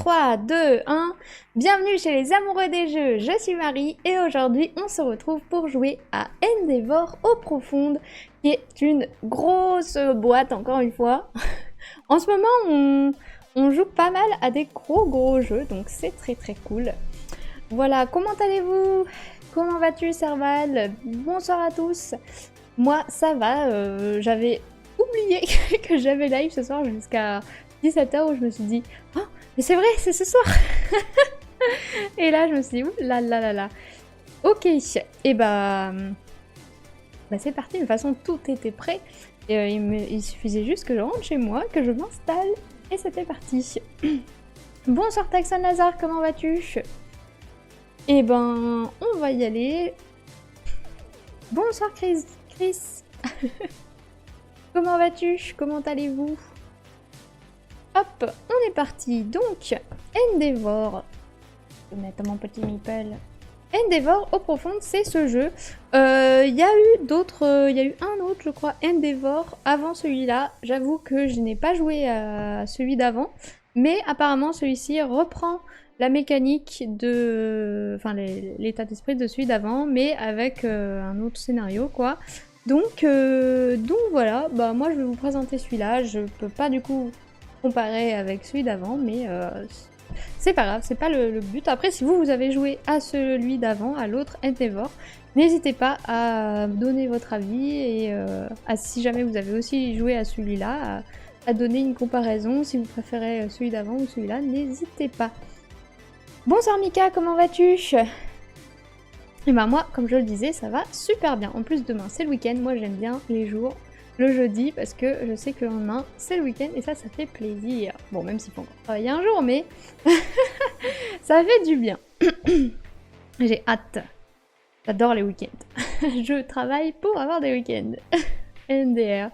3, 2, 1. Bienvenue chez les amoureux des jeux, je suis Marie et aujourd'hui on se retrouve pour jouer à Endeavor Eaux Profondes, qui est une grosse boîte encore une fois. En ce moment on joue pas mal à des gros jeux, donc c'est très cool. Voilà, comment allez-vous? Comment vas-tu Serval? Bonsoir à tous. Moi ça va, j'avais oublié que j'avais live ce soir jusqu'à 17h où je me suis dit « Oh, mais c'est vrai, c'est ce soir !» Et là, je me suis dit « Ouh là là là là !» Ok, et bah c'est parti, de toute façon, tout était prêt. Et il suffisait juste que je rentre chez moi, que je m'installe, et c'était parti. Bonsoir Taxon Lazare, comment vas-tu? Et ben, on va y aller. Bonsoir Chris. Comment vas-tu? Comment allez-vous? Hop, on est parti. Donc, Endeavor. Je vais mettre mon petit meeple. Endeavor Eaux Profondes, c'est ce jeu. Il y a eu d'autres, il y a eu un autre, je crois, Endeavor avant celui-là. J'avoue que je n'ai pas joué à celui d'avant, mais apparemment celui-ci reprend la mécanique de, enfin l'état d'esprit de celui d'avant, mais avec un autre scénario, quoi. Donc voilà. Bah moi je vais vous présenter celui-là. Je peux pas du coup comparer avec celui d'avant, mais c'est pas grave, c'est pas le but. Après, si vous avez joué à celui d'avant, à l'autre Endeavor, n'hésitez pas à donner votre avis et si jamais vous avez aussi joué à celui-là, à donner une comparaison. Si vous préférez celui d'avant ou celui-là, n'hésitez pas. Bonsoir Mika, comment vas-tu? Et ben moi, comme je le disais, ça va super bien. En plus, demain c'est le week-end, moi j'aime bien les jours le jeudi parce que je sais que le lendemain c'est le week-end et ça fait plaisir. Bon, même s'il faut encore travailler un jour, mais ça fait du bien. J'ai hâte. J'adore les week-ends. Je travaille pour avoir des week-ends. NDR.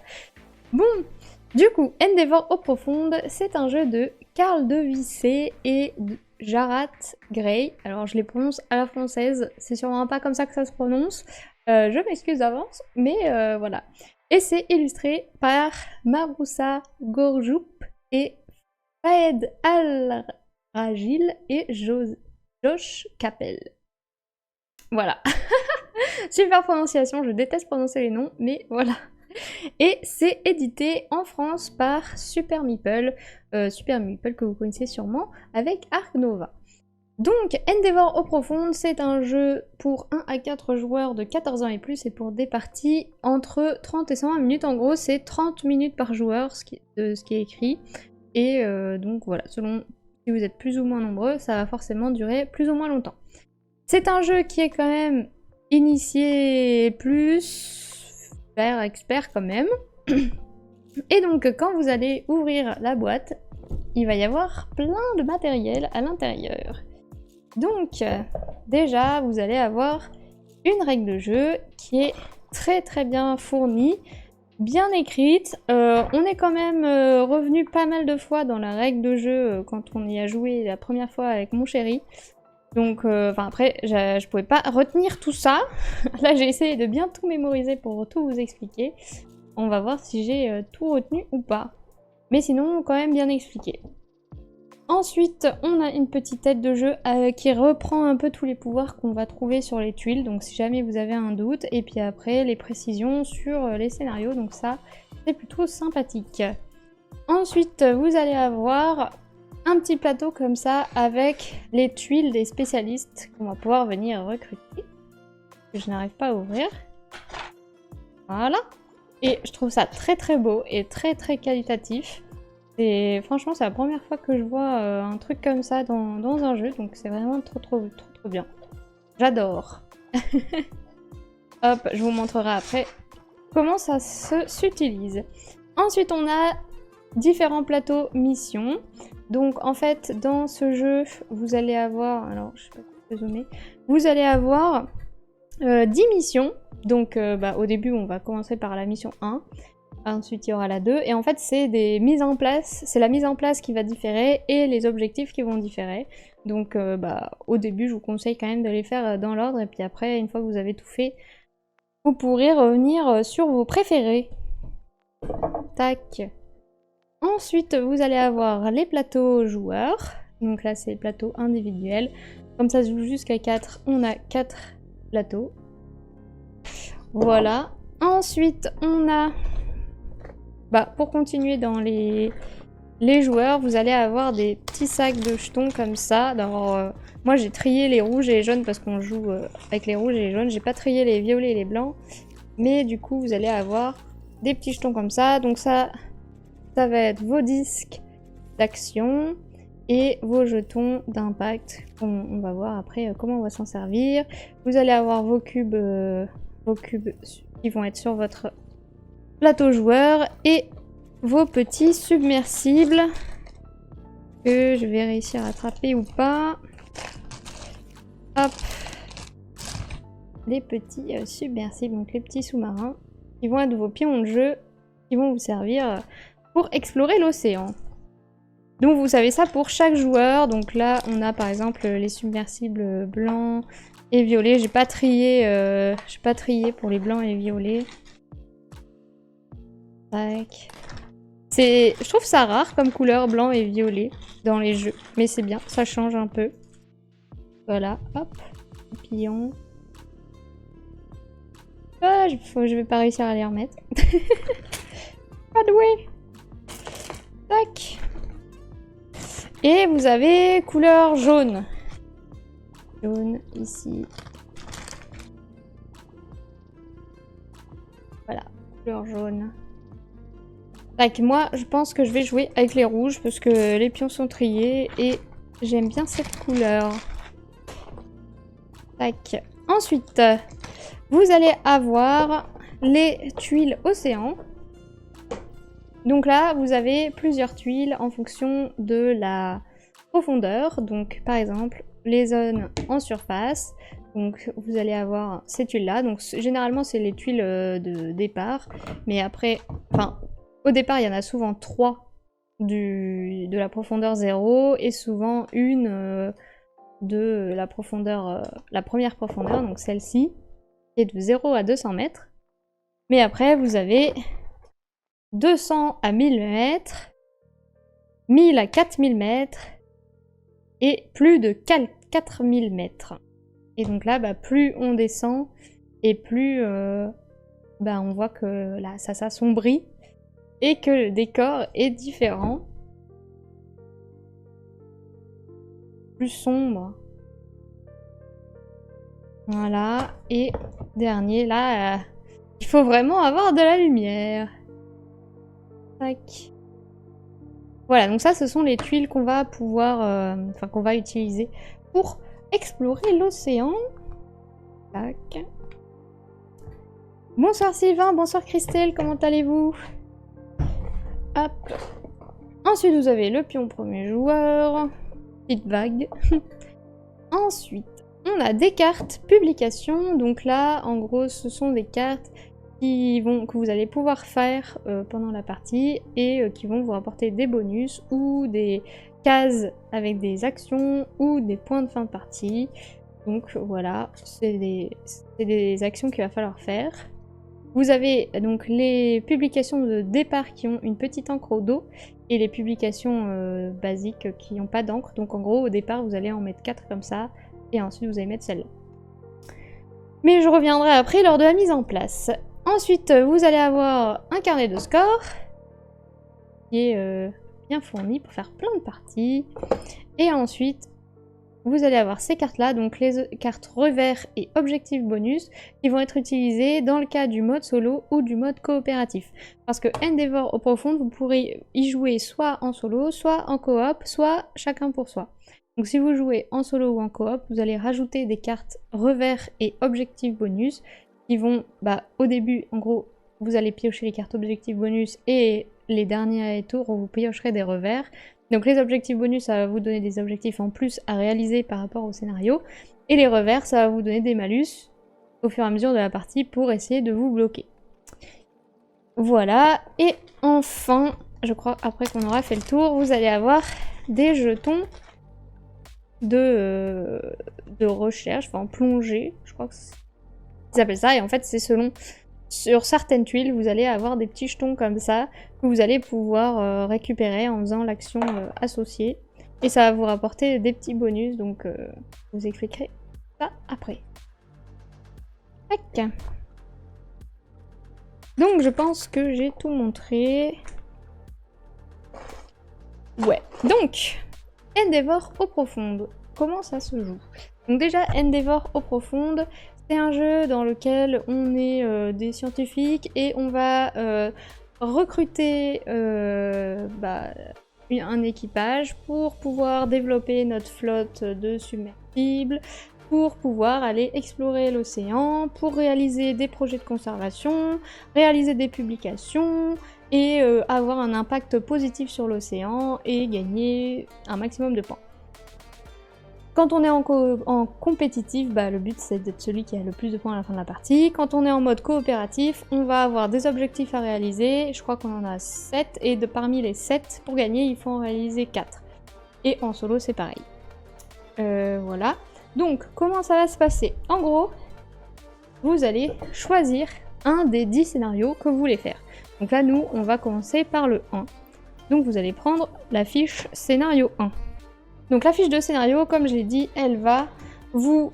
Bon, du coup, Endeavor Eaux Profondes, c'est un jeu de Carl de Vissé et de Jarat Gray. Alors je les prononce à la française, c'est sûrement pas comme ça que ça se prononce. Je m'excuse d'avance, mais voilà. Et c'est illustré par Maroussa Gorjoup et Faed Al-Rajil et Josh Capel. Voilà. Super prononciation, je déteste prononcer les noms, mais voilà. Et c'est édité en France par Super Meeple, que vous connaissez sûrement, avec Arc Nova. Donc, Endeavor Eaux Profondes, c'est un jeu pour 1 à 4 joueurs de 14 ans et plus, et pour des parties entre 30 et 120 minutes. En gros, c'est 30 minutes par joueur, ce qui est écrit. Et donc voilà, selon si vous êtes plus ou moins nombreux, ça va forcément durer plus ou moins longtemps. C'est un jeu qui est quand même initié plus vers expert quand même. Et donc, quand vous allez ouvrir la boîte, il va y avoir plein de matériel à l'intérieur. Donc, déjà, vous allez avoir une règle de jeu qui est très bien fournie, bien écrite. On est quand même revenu pas mal de fois dans la règle de jeu quand on y a joué la première fois avec mon chéri. Donc, après, je pouvais pas retenir tout ça. Là, j'ai essayé de bien tout mémoriser pour tout vous expliquer. On va voir si j'ai tout retenu ou pas. Mais sinon, quand même bien expliqué. Ensuite, on a une petite tête de jeu qui reprend un peu tous les pouvoirs qu'on va trouver sur les tuiles, donc si jamais vous avez un doute, et puis après les précisions sur les scénarios, donc ça c'est plutôt sympathique. Ensuite, vous allez avoir un petit plateau comme ça avec les tuiles des spécialistes qu'on va pouvoir venir recruter, que je n'arrive pas à ouvrir. Voilà. Et je trouve ça très beau et très qualitatif. Et franchement, c'est la première fois que je vois un truc comme ça dans un jeu, donc c'est vraiment trop bien. J'adore. Hop, je vous montrerai après comment ça s'utilise. Ensuite, on a différents plateaux missions. Donc en fait, dans ce jeu, vous allez avoir... Alors, je sais pas si je peux zoomer. Vous allez avoir 10 missions. Donc au début, on va commencer par la mission 1. Ensuite, il y aura la 2. Et en fait, c'est des mises en place. C'est la mise en place qui va différer et les objectifs qui vont différer. Donc, au début, je vous conseille quand même de les faire dans l'ordre. Et puis après, une fois que vous avez tout fait, vous pourrez revenir sur vos préférés. Tac. Ensuite, vous allez avoir les plateaux joueurs. Donc là, c'est plateau individuel. Comme ça se joue jusqu'à 4, on a 4 plateaux. Voilà. Ensuite, on a... Bah, pour continuer dans les joueurs, vous allez avoir des petits sacs de jetons comme ça. Alors, moi, j'ai trié les rouges et les jaunes parce qu'on joue avec les rouges et les jaunes. J'ai pas trié les violets et les blancs. Mais du coup, vous allez avoir des petits jetons comme ça. Donc ça va être vos disques d'action et vos jetons d'impact. On va voir après comment on va s'en servir. Vous allez avoir vos cubes qui vont être sur votre plateau joueur et vos petits submersibles que je vais réussir à attraper ou pas. Hop. Les petits submersibles, donc les petits sous-marins qui vont être vos pions de jeu qui vont vous servir pour explorer l'océan. Donc vous savez ça pour chaque joueur. Donc là on a par exemple les submersibles blancs et violets. J'ai pas trié pour les blancs et les violets. Tac. Je trouve ça rare comme couleur blanc et violet dans les jeux. Mais c'est bien, ça change un peu. Voilà, hop. Papillon. Ah, je vais pas réussir à les remettre. Pas doué. Tac. Et vous avez couleur jaune. Jaune ici. Voilà, couleur jaune. Tac, moi je pense que je vais jouer avec les rouges parce que les pions sont triés et j'aime bien cette couleur. Tac. Ensuite, vous allez avoir les tuiles océan. Donc là, vous avez plusieurs tuiles en fonction de la profondeur. Donc par exemple, les zones en surface. Donc vous allez avoir ces tuiles-là. Donc généralement, c'est les tuiles de départ. Mais après, enfin, au départ, il y en a souvent 3 de la profondeur 0 et souvent une de la profondeur, la première profondeur, donc celle-ci, qui est de 0 à 200 mètres. Mais après, vous avez 200 à 1000 mètres, 1000 à 4000 mètres et plus de 4000 mètres. Et donc là, bah, plus on descend et plus bah, on voit que là, ça s'assombrit et que le décor est différent. Plus sombre. Voilà. Et dernier, là, il faut vraiment avoir de la lumière. Tac. Voilà, donc ça, ce sont les tuiles qu'on va pouvoir... Enfin, qu'on va utiliser pour explorer l'océan. Tac. Bonsoir Sylvain, bonsoir Christelle, comment allez-vous? Hop. Ensuite, vous avez le pion premier joueur. Petite vague. Ensuite, on a des cartes publication. Donc là, en gros, ce sont des cartes que vous allez pouvoir faire pendant la partie et qui vont vous apporter des bonus ou des cases avec des actions ou des points de fin de partie. Donc voilà, c'est des actions qu'il va falloir faire. Vous avez donc les publications de départ qui ont une petite encre au dos et les publications basiques qui n'ont pas d'encre. Donc en gros, au départ, vous allez en mettre 4 comme ça et ensuite vous allez mettre celle-là. Mais je reviendrai après lors de la mise en place. Ensuite, vous allez avoir un carnet de score qui est bien fourni pour faire plein de parties. Et ensuite, vous allez avoir ces cartes-là, donc les cartes revers et objectifs bonus, qui vont être utilisées dans le cas du mode solo ou du mode coopératif. Parce que Endeavor au profond, vous pourrez y jouer soit en solo, soit en coop, soit chacun pour soi. Donc si vous jouez en solo ou en coop, vous allez rajouter des cartes revers et objectifs bonus qui vont, au début, en gros, vous allez piocher les cartes objectifs bonus et les derniers tours, vous piocherez des revers. Donc les objectifs bonus, ça va vous donner des objectifs en plus à réaliser par rapport au scénario. Et les revers, ça va vous donner des malus au fur et à mesure de la partie pour essayer de vous bloquer. Voilà, et enfin, je crois après qu'on aura fait le tour, vous allez avoir des jetons de recherche, enfin plongée, je crois que ils appellent ça, et en fait c'est selon... Sur certaines tuiles, vous allez avoir des petits jetons comme ça que vous allez pouvoir récupérer en faisant l'action associée. Et ça va vous rapporter des petits bonus, donc je vous expliquerai ça après. Tac. Donc je pense que j'ai tout montré. Ouais, donc Endeavor eaux profondes, comment ça se joue? Donc déjà, Endeavor eaux profondes, c'est un jeu dans lequel on est des scientifiques et on va recruter un équipage pour pouvoir développer notre flotte de submersibles, pour pouvoir aller explorer l'océan, pour réaliser des projets de conservation, réaliser des publications, et avoir un impact positif sur l'océan et gagner un maximum de points. Quand on est en compétitif, le but c'est d'être celui qui a le plus de points à la fin de la partie. Quand on est en mode coopératif, on va avoir des objectifs à réaliser, je crois qu'on en a 7, et parmi les 7, pour gagner, il faut en réaliser 4. Et en solo, c'est pareil. Voilà. Donc, comment ça va se passer? En gros, vous allez choisir un des 10 scénarios que vous voulez faire. Donc là, nous, on va commencer par le 1. Donc vous allez prendre la fiche scénario 1. Donc la fiche de scénario, comme je l'ai dit, elle va vous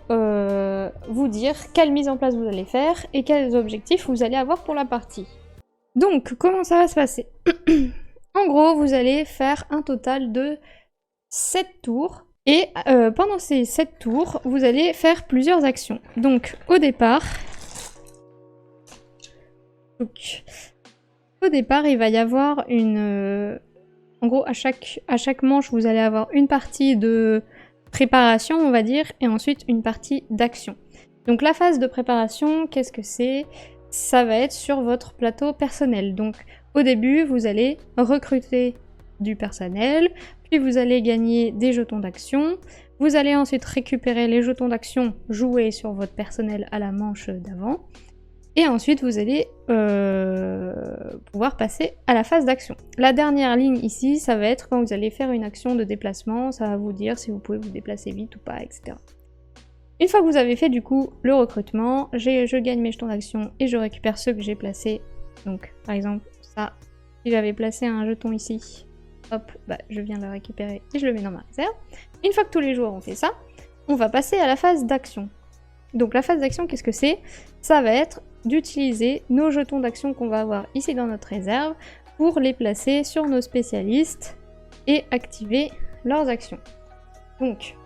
dire quelle mise en place vous allez faire et quels objectifs vous allez avoir pour la partie. Donc, comment ça va se passer? En gros, vous allez faire un total de 7 tours. Et pendant ces 7 tours, vous allez faire plusieurs actions. Donc, au départ, il va y avoir une... en gros, à chaque manche, vous allez avoir une partie de préparation, on va dire, et ensuite une partie d'action. Donc la phase de préparation, qu'est-ce que c'est? Ça va être sur votre plateau personnel. Donc au début, vous allez recruter du personnel, puis vous allez gagner des jetons d'action. Vous allez ensuite récupérer les jetons d'action joués sur votre personnel à la manche d'avant. Et ensuite, vous allez pouvoir passer à la phase d'action. La dernière ligne ici, ça va être quand vous allez faire une action de déplacement, ça va vous dire si vous pouvez vous déplacer vite ou pas, etc. Une fois que vous avez fait du coup le recrutement, je gagne mes jetons d'action et je récupère ceux que j'ai placés. Donc par exemple, ça, si j'avais placé un jeton ici, hop, je viens le récupérer et je le mets dans ma réserve. Une fois que tous les joueurs ont fait ça, on va passer à la phase d'action. Donc la phase d'action, qu'est-ce que c'est? Ça va être d'utiliser nos jetons d'action qu'on va avoir ici dans notre réserve pour les placer sur nos spécialistes et activer leurs actions. Donc,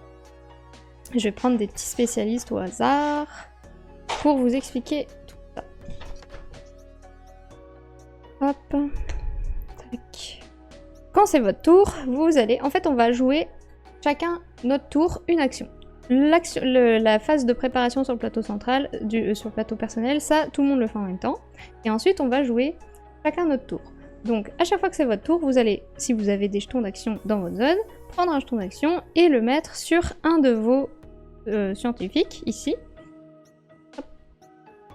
je vais prendre des petits spécialistes au hasard pour vous expliquer tout ça. Hop. Tac. Quand c'est votre tour, vous allez... En fait, on va jouer chacun notre tour une action. La phase de préparation sur le plateau central, sur le plateau personnel, ça, tout le monde le fait en même temps. Et ensuite, on va jouer chacun notre tour. Donc, à chaque fois que c'est votre tour, vous allez, si vous avez des jetons d'action dans votre zone, prendre un jeton d'action et le mettre sur un de vos scientifiques, ici,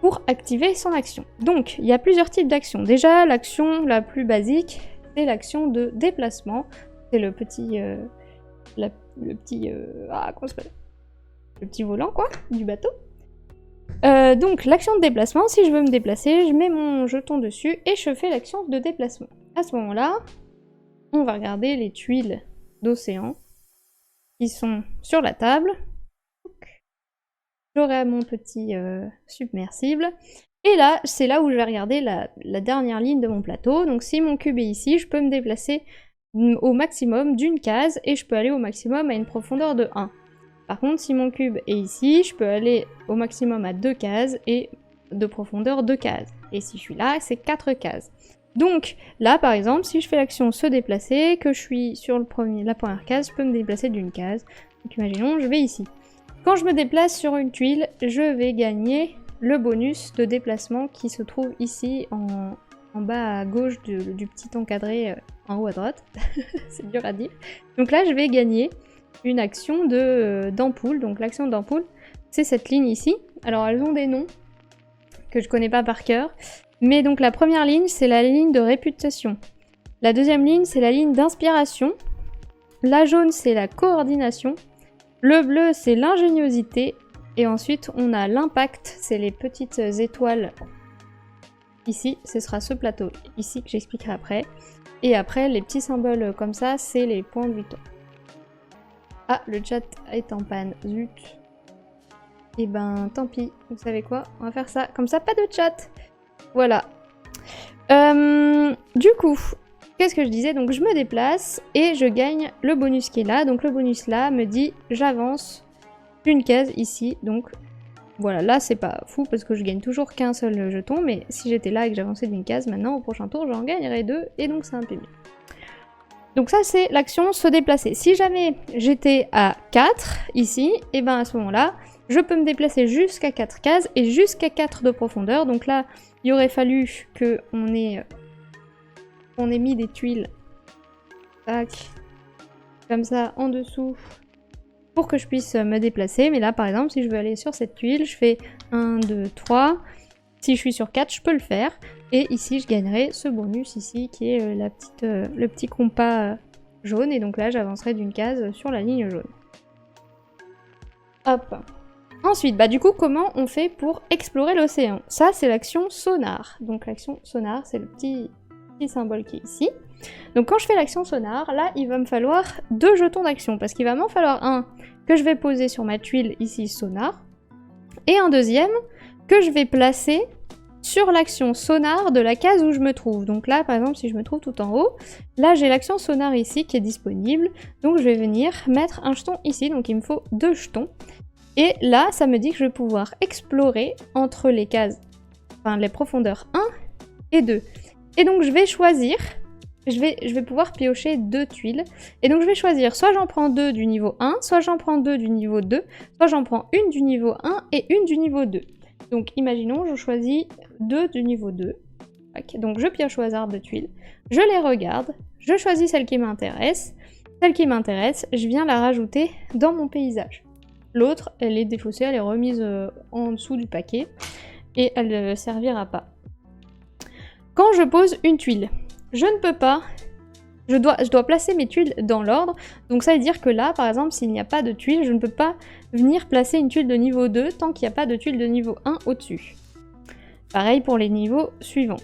pour activer son action. Donc, il y a plusieurs types d'actions. Déjà, l'action la plus basique, c'est l'action de déplacement. C'est le petit... le petit volant, quoi, du bateau. Donc, l'action de déplacement, si je veux me déplacer, je mets mon jeton dessus et je fais l'action de déplacement. À ce moment-là, on va regarder les tuiles d'océan qui sont sur la table. J'aurai mon petit submersible. Et là, c'est là où je vais regarder la dernière ligne de mon plateau. Donc, si mon cube est ici, je peux me déplacer au maximum d'une case et je peux aller au maximum à une profondeur de 1. Par contre, si mon cube est ici, je peux aller au maximum à 2 cases et de profondeur 2 cases. Et si je suis là, c'est 4 cases. Donc là, par exemple, si je fais l'action se déplacer, que je suis sur la première case, je peux me déplacer d'une case. Donc imaginons, je vais ici. Quand je me déplace sur une tuile, je vais gagner le bonus de déplacement qui se trouve ici en bas à gauche du petit encadré en haut à droite. C'est dur à dire. Donc là, je vais gagner une action d'ampoule. Donc l'action d'ampoule, c'est cette ligne ici. Alors elles ont des noms que je connais pas par cœur. Mais donc la première ligne, c'est la ligne de réputation. La deuxième ligne, c'est la ligne d'inspiration. La jaune, c'est la coordination. Le bleu, c'est l'ingéniosité. Et ensuite, on a l'impact, c'est les petites étoiles. Ici, ce sera ce plateau ici que j'expliquerai après. Et après, les petits symboles comme ça, c'est les points de victoire. Ah, le chat est en panne, zut. Et ben, tant pis, vous savez quoi? On va faire ça, comme ça, pas de chat. Voilà. Du coup, qu'est-ce que je disais? Donc je me déplace et je gagne le bonus qui est là. Donc le bonus là me dit j'avance d'une case ici. Donc voilà, là c'est pas fou parce que je gagne toujours qu'un seul jeton. Mais si j'étais là et que j'avançais d'une case, maintenant au prochain tour j'en gagnerai 2 et donc c'est un peu mieux. Donc ça c'est l'action se déplacer. Si jamais j'étais à 4 ici, et ben à ce moment-là, je peux me déplacer jusqu'à 4 cases et jusqu'à 4 de profondeur. Donc là, il aurait fallu qu'on ait mis des tuiles, tac, comme ça en dessous, pour que je puisse me déplacer. Mais là par exemple, si je veux aller sur cette tuile, je fais 1, 2, 3. Si je suis sur 4, je peux le faire. Et ici, je gagnerai ce bonus ici, qui est le petit compas jaune. Et donc là, j'avancerai d'une case sur la ligne jaune. Hop. Ensuite, bah du coup, comment on fait pour explorer l'océan? Ça, c'est l'action sonar. Donc l'action sonar, c'est le petit symbole qui est ici. Donc quand je fais l'action sonar, là, il va me falloir 2 jetons d'action. Parce qu'il va m'en falloir un que je vais poser sur ma tuile ici, sonar. Et un deuxième que je vais placer sur l'action sonar de la case où je me trouve. Donc là, par exemple, si je me trouve tout en haut, là j'ai l'action sonar ici qui est disponible. Donc je vais venir mettre un jeton ici, donc il me faut 2 jetons. Et là, ça me dit que je vais pouvoir explorer entre les cases, enfin les profondeurs 1 et 2. Et donc je vais choisir, je vais pouvoir piocher 2 tuiles. Et donc je vais choisir, soit j'en prends 2 du niveau 1, soit j'en prends 2 du niveau 2, soit j'en prends une du niveau 1 et une du niveau 2. Donc imaginons, je choisis 2 du niveau 2. Donc je pioche au hasard 2 tuiles, je les regarde, je choisis celle qui m'intéresse. Celle qui m'intéresse, je viens la rajouter dans mon paysage. L'autre, elle est défaussée, elle est remise en dessous du paquet et elle ne servira pas. Quand je pose une tuile, je ne peux pas... Je dois placer mes tuiles dans l'ordre, donc ça veut dire que là, par exemple, s'il n'y a pas de tuile, je ne peux pas venir placer une tuile de niveau 2 tant qu'il n'y a pas de tuile de niveau 1 au-dessus. Pareil pour les niveaux suivants.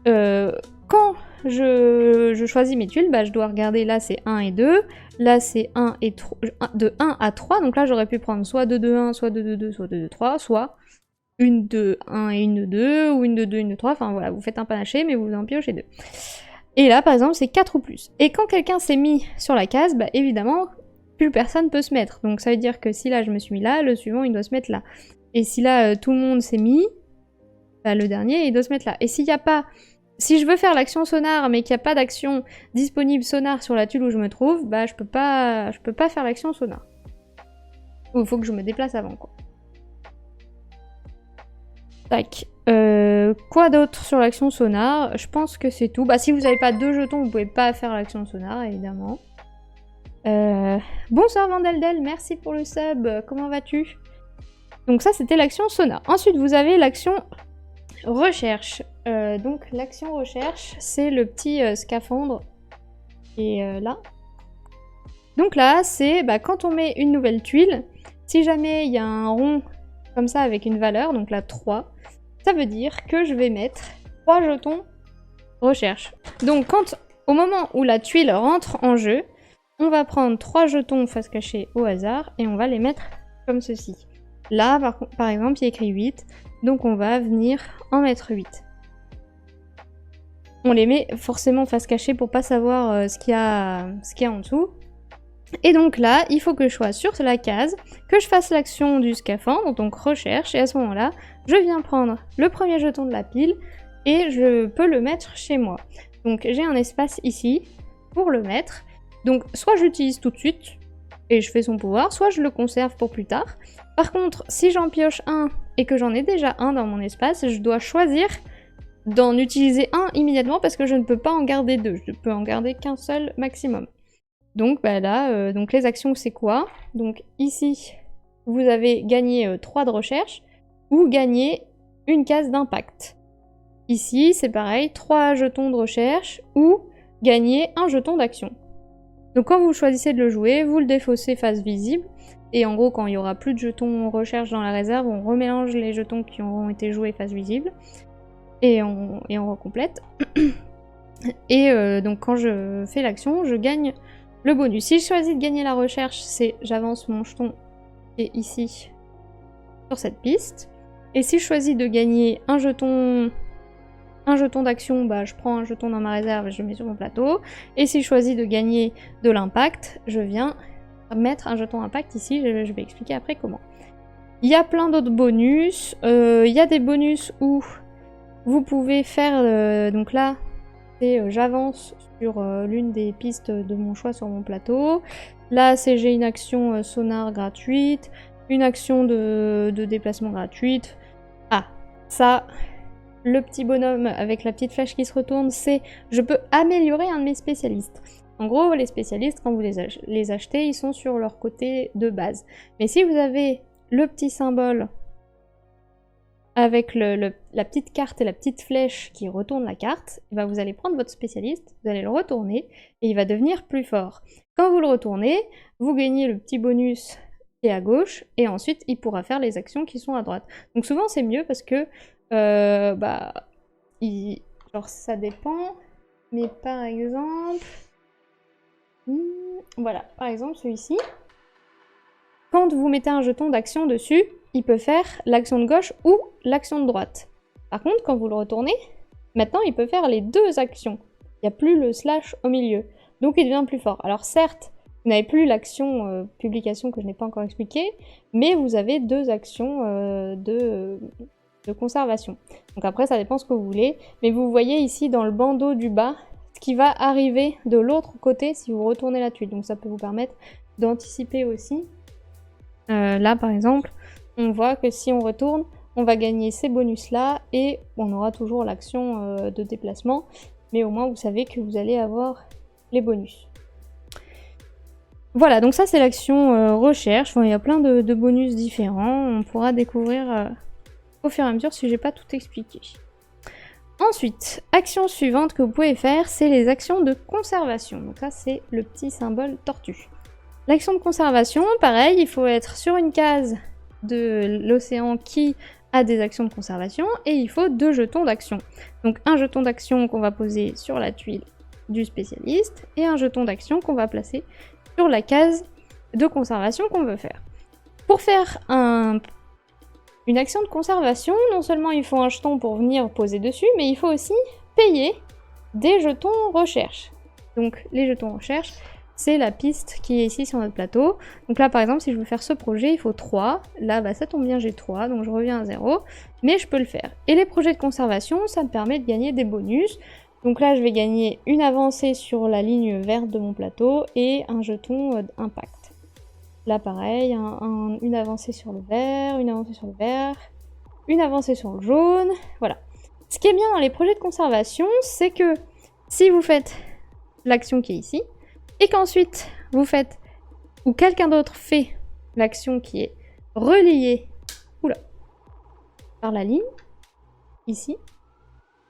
Quand je choisis mes tuiles, bah, je dois regarder, là c'est 1 et 2, là c'est 1 et 3, de 1 à 3, donc là j'aurais pu prendre soit 2, 2, 1, soit 2, 2, 2, soit 2, 2, 3, soit une de 1 et une de 2, ou une de 2, une de 3, enfin voilà, vous faites un panaché, mais vous en piochez 2. Et là, par exemple, c'est 4 ou plus. Et quand quelqu'un s'est mis sur la case, bah évidemment, plus personne peut se mettre. Donc ça veut dire que si là, je me suis mis là, le suivant, il doit se mettre là. Et si là, tout le monde s'est mis, bah, le dernier, il doit se mettre là. Et s'il n'y a pas... Si je veux faire l'action sonar, mais qu'il n'y a pas d'action disponible sonar sur la tuile où je me trouve, bah je peux pas faire l'action sonar. Ou il faut que je me déplace avant, quoi. Tac. Quoi d'autre sur l'action sonar? Je pense que c'est tout. Bah si vous n'avez pas 2 jetons, vous pouvez pas faire l'action sonar, évidemment. Bonsoir Vandeldel, merci pour le sub. Comment vas-tu? Donc ça, c'était l'action sonar. Ensuite, vous avez l'action recherche. Donc l'action recherche, c'est le petit scaphandre qui est là. Donc là, c'est quand on met une nouvelle tuile, si jamais il y a un rond comme ça avec une valeur, donc là 3, ça veut dire que je vais mettre 3 jetons recherche. Donc au moment où la tuile rentre en jeu, on va prendre 3 jetons face cachée au hasard et on va les mettre comme ceci. Là, par exemple, il y a écrit 8, donc on va venir en mettre 8. On les met forcément face cachée pour pas savoir ce qu'il y a en dessous. Et donc là, il faut que je sois sur la case, que je fasse l'action du scaphandre, donc recherche, et à ce moment-là, je viens prendre le premier jeton de la pile et je peux le mettre chez moi. Donc j'ai un espace ici pour le mettre. Donc soit j'utilise tout de suite et je fais son pouvoir, soit je le conserve pour plus tard. Par contre, si j'en pioche un et que j'en ai déjà un dans mon espace, je dois choisir d'en utiliser un immédiatement parce que je ne peux pas en garder 2, je peux en garder qu'un seul maximum. Donc là, donc les actions c'est quoi? Donc ici, vous avez gagné 3 de recherche ou gagné une case d'impact. Ici, c'est pareil, 3 jetons de recherche ou gagner un jeton d'action. Donc quand vous choisissez de le jouer, vous le défaussez face visible. Et en gros, quand il n'y aura plus de jetons recherche dans la réserve, on remélange les jetons qui auront été joués face visible. Et on recomplète. Et donc quand je fais l'action, je gagne le bonus. Si je choisis de gagner la recherche, c'est j'avance mon jeton qui est ici sur cette piste. Et si je choisis de gagner un jeton d'action, bah, je prends un jeton dans ma réserve et je le mets sur mon plateau. Et si je choisis de gagner de l'impact, je viens mettre un jeton impact ici, je vais expliquer après comment. Il y a plein d'autres bonus, il y a des bonus où vous pouvez faire, donc là, c'est j'avance sur l'une des pistes de mon choix sur mon plateau. Là, c'est j'ai une action sonar gratuite, une action de déplacement gratuite. Ah, ça, le petit bonhomme avec la petite flèche qui se retourne, c'est je peux améliorer un de mes spécialistes. En gros, les spécialistes, quand vous les achetez, ils sont sur leur côté de base. Mais si vous avez le petit symbole avec la petite carte et la petite flèche qui retourne la carte, et ben vous allez prendre votre spécialiste, vous allez le retourner, et il va devenir plus fort. Quand vous le retournez, vous gagnez le petit bonus qui est à gauche, et ensuite il pourra faire les actions qui sont à droite. Donc souvent c'est mieux parce que, genre ça dépend, mais par exemple... Voilà, par exemple celui-ci, quand vous mettez un jeton d'action dessus, il peut faire l'action de gauche ou l'action de droite. Par contre, quand vous le retournez, maintenant il peut faire les deux actions. Il n'y a plus le slash au milieu, donc il devient plus fort. Alors certes, vous n'avez plus l'action publication que je n'ai pas encore expliquée, mais vous avez deux actions de conservation. Donc après, ça dépend ce que vous voulez, mais vous voyez ici dans le bandeau du bas, ce qui va arriver de l'autre côté si vous retournez la tuile. Donc ça peut vous permettre d'anticiper aussi. Là par exemple, on voit que si on retourne, on va gagner ces bonus là et on aura toujours l'action de déplacement, mais au moins vous savez que vous allez avoir les bonus. Voilà, donc ça c'est l'action recherche. Enfin, il y a plein de bonus différents, on pourra découvrir au fur et à mesure si j'ai pas tout expliqué. Ensuite, action suivante que vous pouvez faire, c'est les actions de conservation. Donc ça, c'est le petit symbole tortue. L'action de conservation, pareil, il faut être sur une case de l'océan qui a des actions de conservation et il faut 2 jetons d'action. Donc un jeton d'action qu'on va poser sur la tuile du spécialiste et un jeton d'action qu'on va placer sur la case de conservation qu'on veut faire. Pour faire une action de conservation, non seulement il faut un jeton pour venir poser dessus, mais il faut aussi payer des jetons recherche. Donc les jetons recherche, c'est la piste qui est ici sur notre plateau. Donc là par exemple, si je veux faire ce projet, il faut 3. Là bah, ça tombe bien, j'ai 3, donc je reviens à 0, mais je peux le faire. Et les projets de conservation, ça me permet de gagner des bonus. Donc là je vais gagner une avancée sur la ligne verte de mon plateau et un jeton d'impact. Là pareil, une avancée sur le vert, une avancée sur le vert, une avancée sur le jaune, voilà. Ce qui est bien dans les projets de conservation, c'est que si vous faites l'action qui est ici, et qu'ensuite vous faites, ou quelqu'un d'autre fait l'action qui est reliée par la ligne, ici.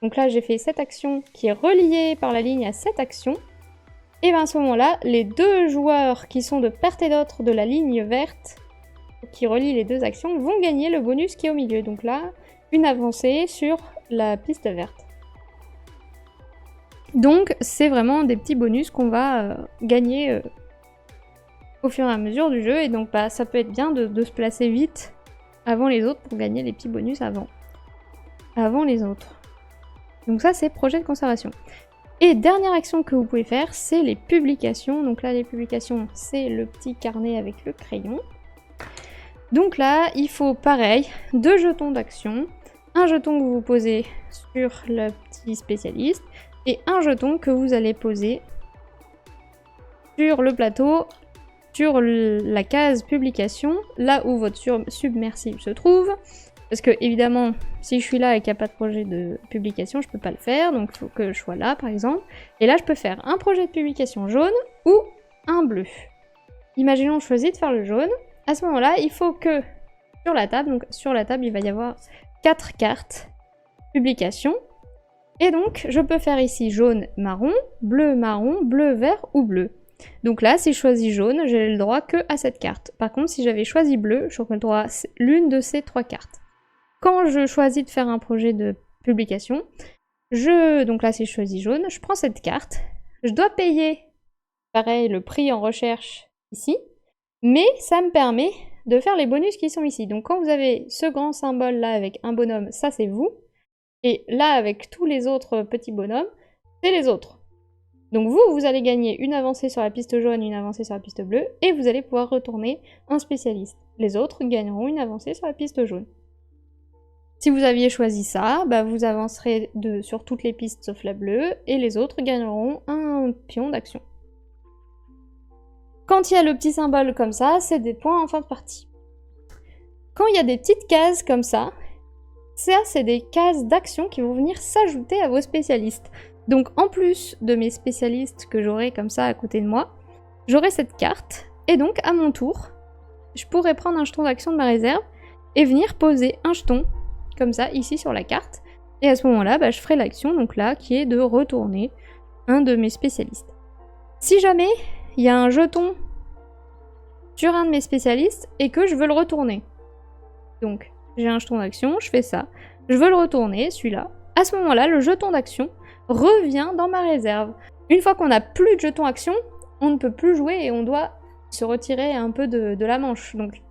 Donc là j'ai fait cette action qui est reliée par la ligne à cette action, et bien à ce moment-là, les 2 joueurs qui sont de part et d'autre de la ligne verte, qui relient les 2 actions, vont gagner le bonus qui est au milieu. Donc là, une avancée sur la piste verte. Donc c'est vraiment des petits bonus qu'on va gagner au fur et à mesure du jeu. Et donc bah, ça peut être bien de se placer vite avant les autres pour gagner les petits bonus avant les autres. Donc ça c'est projet de conservation. Et dernière action que vous pouvez faire, c'est les publications. Donc là, les publications, c'est le petit carnet avec le crayon. Donc là, il faut pareil, 2 jetons d'action, un jeton que vous posez sur le petit spécialiste, et un jeton que vous allez poser sur le plateau, sur la case publication, là où votre submersible se trouve. Parce que évidemment, si je suis là et qu'il n'y a pas de projet de publication, je peux pas le faire, donc il faut que je sois là par exemple. Et là je peux faire un projet de publication jaune ou un bleu. Imaginons je choisis de faire le jaune. À ce moment-là, il faut que sur la table, donc sur la table il va y avoir 4 cartes publication. Et donc je peux faire ici jaune, marron, bleu, vert ou bleu. Donc là, si je choisis jaune, j'ai le droit que à cette carte. Par contre, si j'avais choisi bleu, j'aurais le droit à l'une de ces 3 cartes. Quand je choisis de faire un projet de publication, donc là si je choisis jaune, je prends cette carte, je dois payer pareil, le prix en recherche ici, mais ça me permet de faire les bonus qui sont ici. Donc quand vous avez ce grand symbole là avec un bonhomme, ça c'est vous, et là avec tous les autres petits bonhommes, c'est les autres. Donc vous allez gagner une avancée sur la piste jaune, une avancée sur la piste bleue, et vous allez pouvoir retourner un spécialiste. Les autres gagneront une avancée sur la piste jaune. Si vous aviez choisi ça, bah vous avancerez sur toutes les pistes sauf la bleue, et les autres gagneront un pion d'action. Quand il y a le petit symbole comme ça, c'est des points en fin de partie. Quand il y a des petites cases comme ça, c'est des cases d'action qui vont venir s'ajouter à vos spécialistes. Donc en plus de mes spécialistes que j'aurai comme ça à côté de moi, j'aurai cette carte, et donc à mon tour, je pourrais prendre un jeton d'action de ma réserve et venir poser un jeton, comme ça, ici sur la carte. Et à ce moment-là, bah, je ferai l'action, donc là, qui est de retourner un de mes spécialistes. Si jamais il y a un jeton sur un de mes spécialistes et que je veux le retourner, donc j'ai un jeton d'action, je fais ça, je veux le retourner, celui-là, à ce moment-là, le jeton d'action revient dans ma réserve. Une fois qu'on n'a plus de jeton action, on ne peut plus jouer et on doit se retirer un peu de la manche. Donc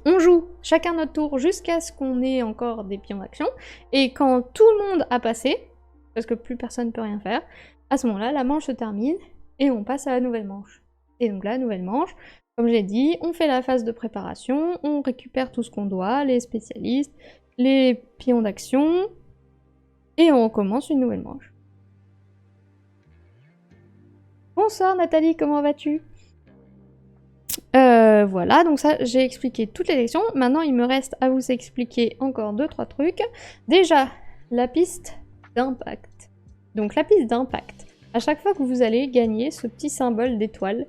on joue chacun notre tour jusqu'à ce qu'on ait encore des pions d'action, et quand tout le monde a passé, parce que plus personne ne peut rien faire, à ce moment-là, la manche se termine et on passe à la nouvelle manche. Et donc la nouvelle manche, comme j'ai dit, on fait la phase de préparation, on récupère tout ce qu'on doit, les spécialistes, les pions d'action, et on recommence une nouvelle manche. Bonsoir Nathalie, comment vas-tu? Voilà, donc ça, j'ai expliqué toutes les sections. Maintenant, il me reste à vous expliquer encore 2-3 trucs. Déjà, la piste d'impact. Donc la piste d'impact, à chaque fois que vous allez gagner ce petit symbole d'étoile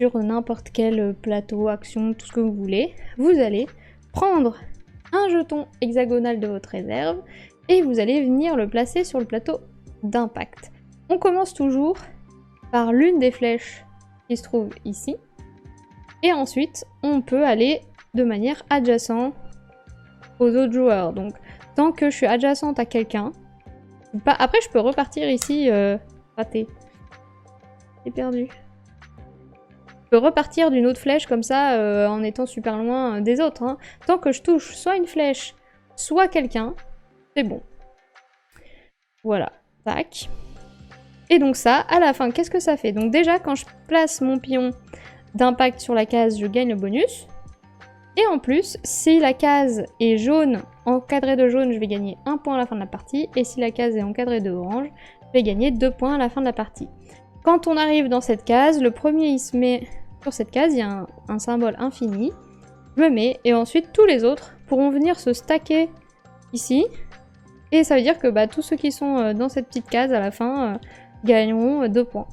sur n'importe quel plateau, action, tout ce que vous voulez, vous allez prendre un jeton hexagonal de votre réserve et vous allez venir le placer sur le plateau d'impact. On commence toujours par l'une des flèches qui se trouve ici, et ensuite on peut aller de manière adjacente aux autres joueurs. Donc tant que je suis adjacente à quelqu'un, après je peux repartir ici, raté, j'ai perdu. Je peux repartir d'une autre flèche comme ça en étant super loin des autres. Hein. Tant que je touche soit une flèche, soit quelqu'un, c'est bon. Voilà, tac. Et donc ça, à la fin, qu'est-ce que ça fait? Donc déjà, quand je place mon pion d'impact sur la case, je gagne le bonus. Et en plus, si la case est jaune, encadrée de jaune, je vais gagner 1 point à la fin de la partie. Et si la case est encadrée de orange, je vais gagner 2 points à la fin de la partie. Quand on arrive dans cette case, le premier il se met sur cette case, il y a un symbole infini. Je le mets, et ensuite tous les autres pourront venir se stacker ici. Et ça veut dire que bah, tous ceux qui sont dans cette petite case à la fin gagneront 2 points.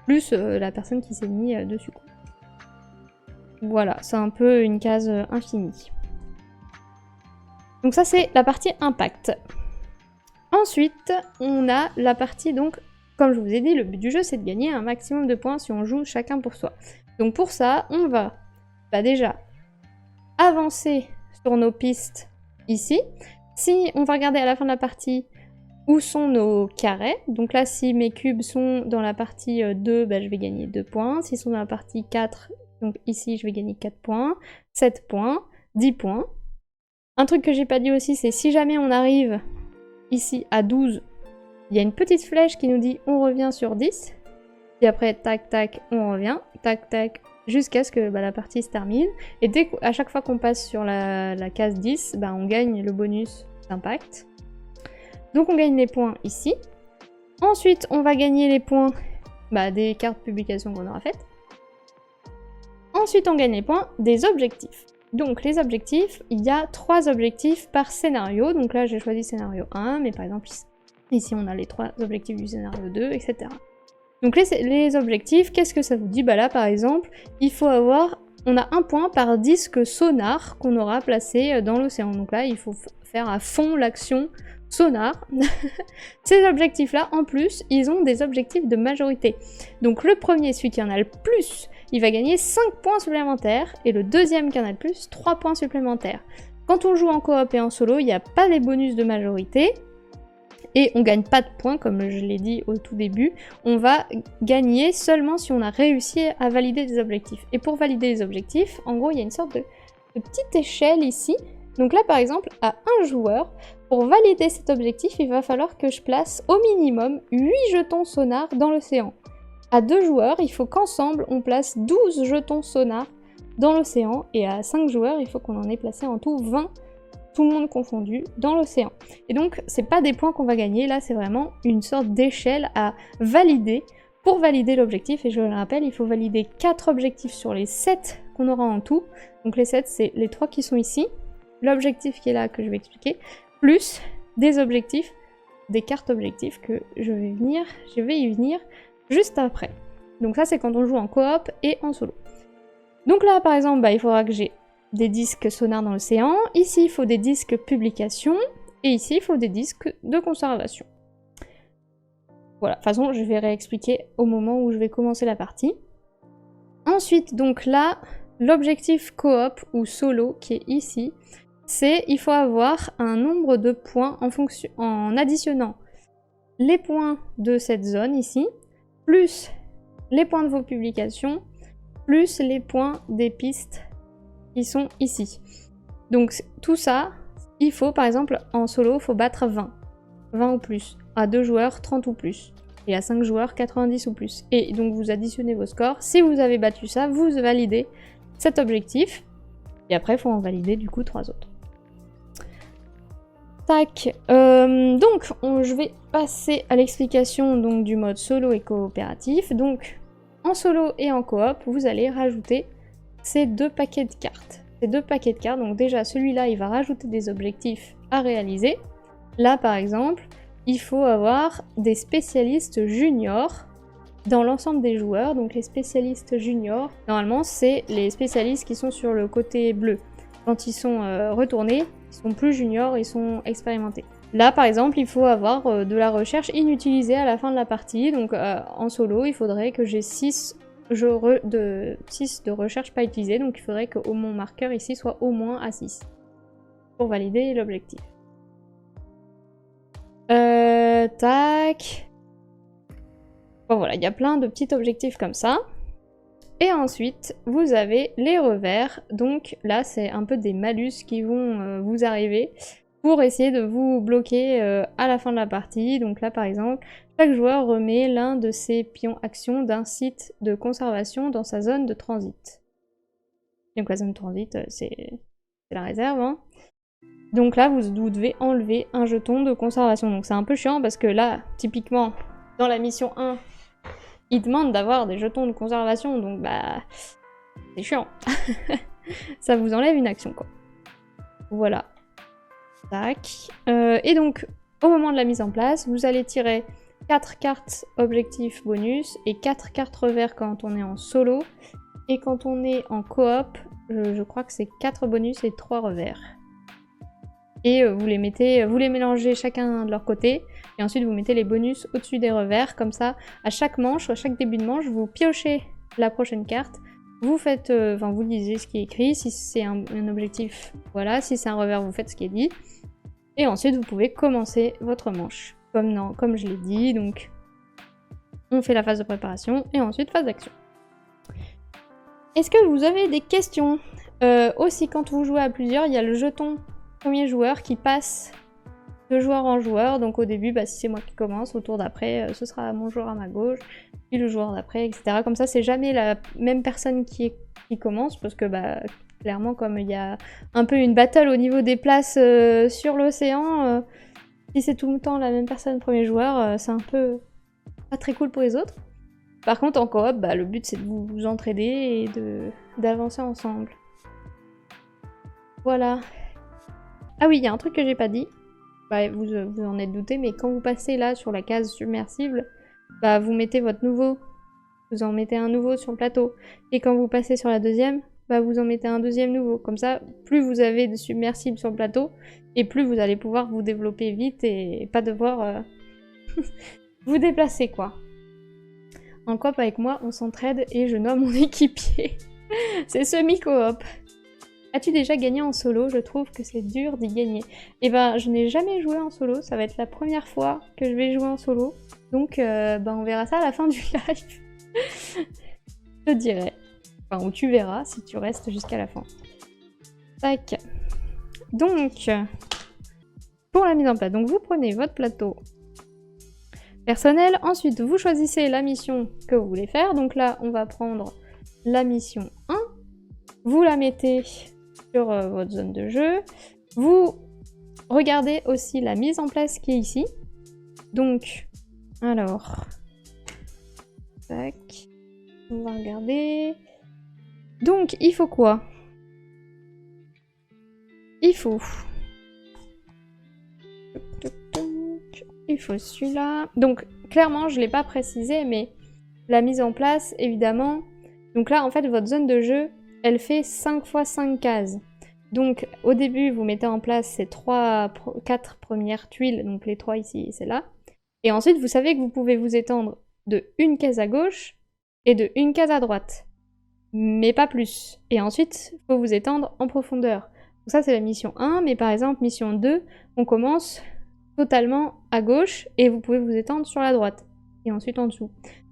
Plus la personne qui s'est mis dessus. Voilà, c'est un peu une case infinie. Donc ça c'est la partie impact. Ensuite, on a la partie donc, comme je vous ai dit, le but du jeu c'est de gagner un maximum de points si on joue chacun pour soi. Donc pour ça, on va déjà avancer sur nos pistes ici. Si on va regarder à la fin de la partie où sont nos carrés, donc là si mes cubes sont dans la partie 2, bah, je vais gagner 2 points. S'ils sont dans la partie 4, donc ici je vais gagner 4 points, 7 points, 10 points. Un truc que j'ai pas dit aussi, c'est si jamais on arrive ici à 12, il y a une petite flèche qui nous dit on revient sur 10. Et après tac tac on revient, tac tac, jusqu'à ce que bah, la partie se termine. Et à chaque fois qu'on passe sur la case 10, bah, on gagne le bonus d'impact. Donc on gagne les points ici. Ensuite on va gagner les points des cartes publication qu'on aura faites. Ensuite on gagne les points des objectifs. Donc les objectifs, il y a 3 objectifs par scénario. Donc là j'ai choisi scénario 1, mais par exemple ici on a les 3 objectifs du scénario 2, etc. Donc les objectifs, qu'est-ce que ça vous dit? Bah là par exemple, on a 1 point par disque sonar qu'on aura placé dans l'océan. Donc là il faut faire à fond l'action sonar. Ces objectifs-là, en plus, ils ont des objectifs de majorité. Donc le premier, celui qui en a le plus, il va gagner 5 points supplémentaires, et le deuxième qui en a le plus, 3 points supplémentaires. Quand on joue en coop et en solo, il n'y a pas les bonus de majorité, Et on gagne pas de points, comme je l'ai dit au tout début. On va gagner seulement si on a réussi à valider des objectifs. Et pour valider les objectifs, en gros, il y a une sorte de petite échelle ici. Donc là, par exemple, à un joueur, pour valider cet objectif, il va falloir que je place au minimum 8 jetons sonars dans l'océan. À 2 joueurs, il faut qu'ensemble, on place 12 jetons sonars dans l'océan. Et à 5 joueurs, il faut qu'on en ait placé en tout 20, tout le monde confondu, dans l'océan. Et donc, c'est pas des points qu'on va gagner, là, c'est vraiment une sorte d'échelle à valider pour valider l'objectif. Et je le rappelle, il faut valider 4 objectifs sur les 7 qu'on aura en tout. Donc les 7, c'est les 3 qui sont ici, l'objectif qui est là, que je vais expliquer, plus des objectifs, des cartes objectifs que je vais y venir juste après. Donc ça, c'est quand on joue en coop et en solo. Donc là, par exemple, il faudra que j'ai des disques sonars dans l'océan. Ici, il faut des disques publication. Et ici, il faut des disques de conservation. Voilà, de toute façon, je vais réexpliquer au moment où je vais commencer la partie. Ensuite, donc là, l'objectif coop ou solo qui est ici, c'est il faut avoir un nombre de points en additionnant les points de cette zone ici, plus les points de vos publications, plus les points des pistes qui sont ici. Donc tout ça, il faut par exemple en solo, il faut battre 20 ou plus. À 2 joueurs, 30 ou plus. Et à 5 joueurs, 90 ou plus. Et donc vous additionnez vos scores. Si vous avez battu ça, vous validez cet objectif. Et après, il faut en valider du coup 3 autres. Tac. Donc, je vais passer à l'explication du mode solo et coopératif. Donc, en solo et en coop, vous allez rajouter ces 2 paquets de cartes. Ces 2 paquets de cartes, donc déjà celui-là, il va rajouter des objectifs à réaliser. Là, par exemple, il faut avoir des spécialistes juniors dans l'ensemble des joueurs. Donc les spécialistes juniors, normalement, c'est les spécialistes qui sont sur le côté bleu. Quand ils sont retournés, ils sont plus juniors, ils sont expérimentés. Là, par exemple, il faut avoir de la recherche inutilisée à la fin de la partie. Donc en solo, il faudrait que j'ai 6 de recherche pas utilisée, donc il faudrait que mon marqueur ici soit au moins à 6 pour valider l'objectif. Tac. Bon voilà, il y a plein de petits objectifs comme ça. Et ensuite, vous avez les revers. Donc là, c'est un peu des malus qui vont vous arriver pour essayer de vous bloquer à la fin de la partie. Donc là, par exemple, chaque joueur remet l'un de ses pions actions d'un site de conservation dans sa zone de transit. Donc la zone de transit, c'est la réserve. Hein. Donc là, vous devez enlever un jeton de conservation. Donc c'est un peu chiant parce que là, typiquement, dans la mission 1, il demande d'avoir des jetons de conservation. Donc bah, c'est chiant. Ça vous enlève une action, quoi. Voilà. Tac. Et donc, au moment de la mise en place, vous allez tirer 4 cartes objectifs bonus et 4 cartes revers quand on est en solo. Et quand on est en coop, je crois que c'est 4 bonus et 3 revers. Et vous les mélangez chacun de leur côté. Et ensuite, vous mettez les bonus au-dessus des revers. Comme ça, à chaque manche, à chaque début de manche, vous piochez la prochaine carte. Vous faites, vous lisez ce qui est écrit. Si c'est un objectif, voilà. Si c'est un revers, vous faites ce qui est dit. Et ensuite, vous pouvez commencer votre manche. Comme je l'ai dit, donc on fait la phase de préparation et ensuite phase d'action. Est-ce que vous avez des questions? Aussi, quand vous jouez à plusieurs, il y a le jeton premier joueur qui passe de joueur en joueur. Donc au début, si c'est moi qui commence, au tour d'après, ce sera mon joueur à ma gauche, puis le joueur d'après, etc. Comme ça, c'est jamais la même personne qui commence, parce que clairement, comme il y a un peu une battle au niveau des places sur l'océan, si c'est tout le temps la même personne premier joueur, c'est un peu pas très cool pour les autres. Par contre, en coop, le but c'est de vous entraider et d'avancer ensemble. Voilà. Ah oui, il y a un truc que j'ai pas dit. Vous en êtes douté, mais quand vous passez là sur la case submersible, vous mettez votre nouveau. Vous en mettez un nouveau sur le plateau. Et quand vous passez sur la deuxième, vous en mettez un deuxième nouveau. Comme ça, plus vous avez de submersibles sur le plateau, et plus vous allez pouvoir vous développer vite et pas devoir vous déplacer, quoi. En coop avec moi, on s'entraide et je nomme mon équipier. C'est semi-coop. As-tu déjà gagné en solo? Je trouve que c'est dur d'y gagner. Eh ben, je n'ai jamais joué en solo, ça va être la première fois que je vais jouer en solo. Donc, on verra ça à la fin du live. Je dirais. Enfin, ou tu verras si tu restes jusqu'à la fin. Tac. Donc, pour la mise en place, donc vous prenez votre plateau personnel. Ensuite, vous choisissez la mission que vous voulez faire. Donc là, on va prendre la mission 1. Vous la mettez sur votre zone de jeu. Vous regardez aussi la mise en place qui est ici. Donc, alors... Tac. On va regarder... Donc, il faut quoi? Il faut celui-là. Donc, clairement, je ne l'ai pas précisé, mais la mise en place, évidemment. Donc là, en fait, votre zone de jeu, elle fait 5 x 5 cases. Donc, au début, vous mettez en place ces 4 premières tuiles, donc les 3 ici et celle-là. Et ensuite, vous savez que vous pouvez vous étendre de une case à gauche et de une case à droite. Mais pas plus. Et ensuite, il faut vous étendre en profondeur. Donc ça, c'est la mission 1, mais par exemple, mission 2, on commence totalement à gauche et vous pouvez vous étendre sur la droite. Et ensuite en dessous.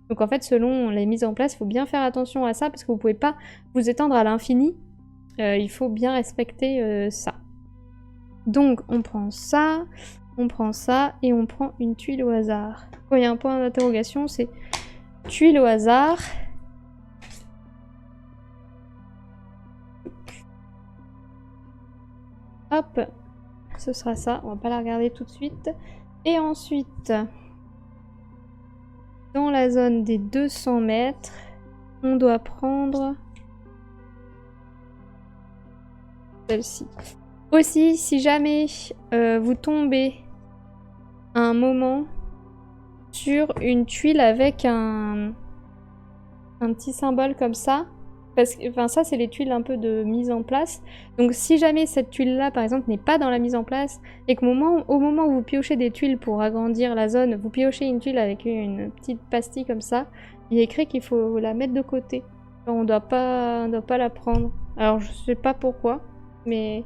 Donc en fait, selon les mises en place, il faut bien faire attention à ça parce que vous ne pouvez pas vous étendre à l'infini. Il faut bien respecter ça. Donc on prend ça et on prend une tuile au hasard. Quand il y a un point d'interrogation, c'est tuile au hasard. Hop, ce sera ça, on va pas la regarder tout de suite. Et ensuite, dans la zone des 200 mètres, on doit prendre celle-ci. Aussi, si jamais vous tombez à un moment sur une tuile avec un petit symbole comme ça, parce que ça c'est les tuiles un peu de mise en place. Donc si jamais cette tuile là par exemple n'est pas dans la mise en place et qu'au moment où vous piochez des tuiles pour agrandir la zone, vous piochez une tuile avec une petite pastille comme ça, il est écrit qu'il faut la mettre de côté. On ne doit pas la prendre. Alors je sais pas pourquoi, mais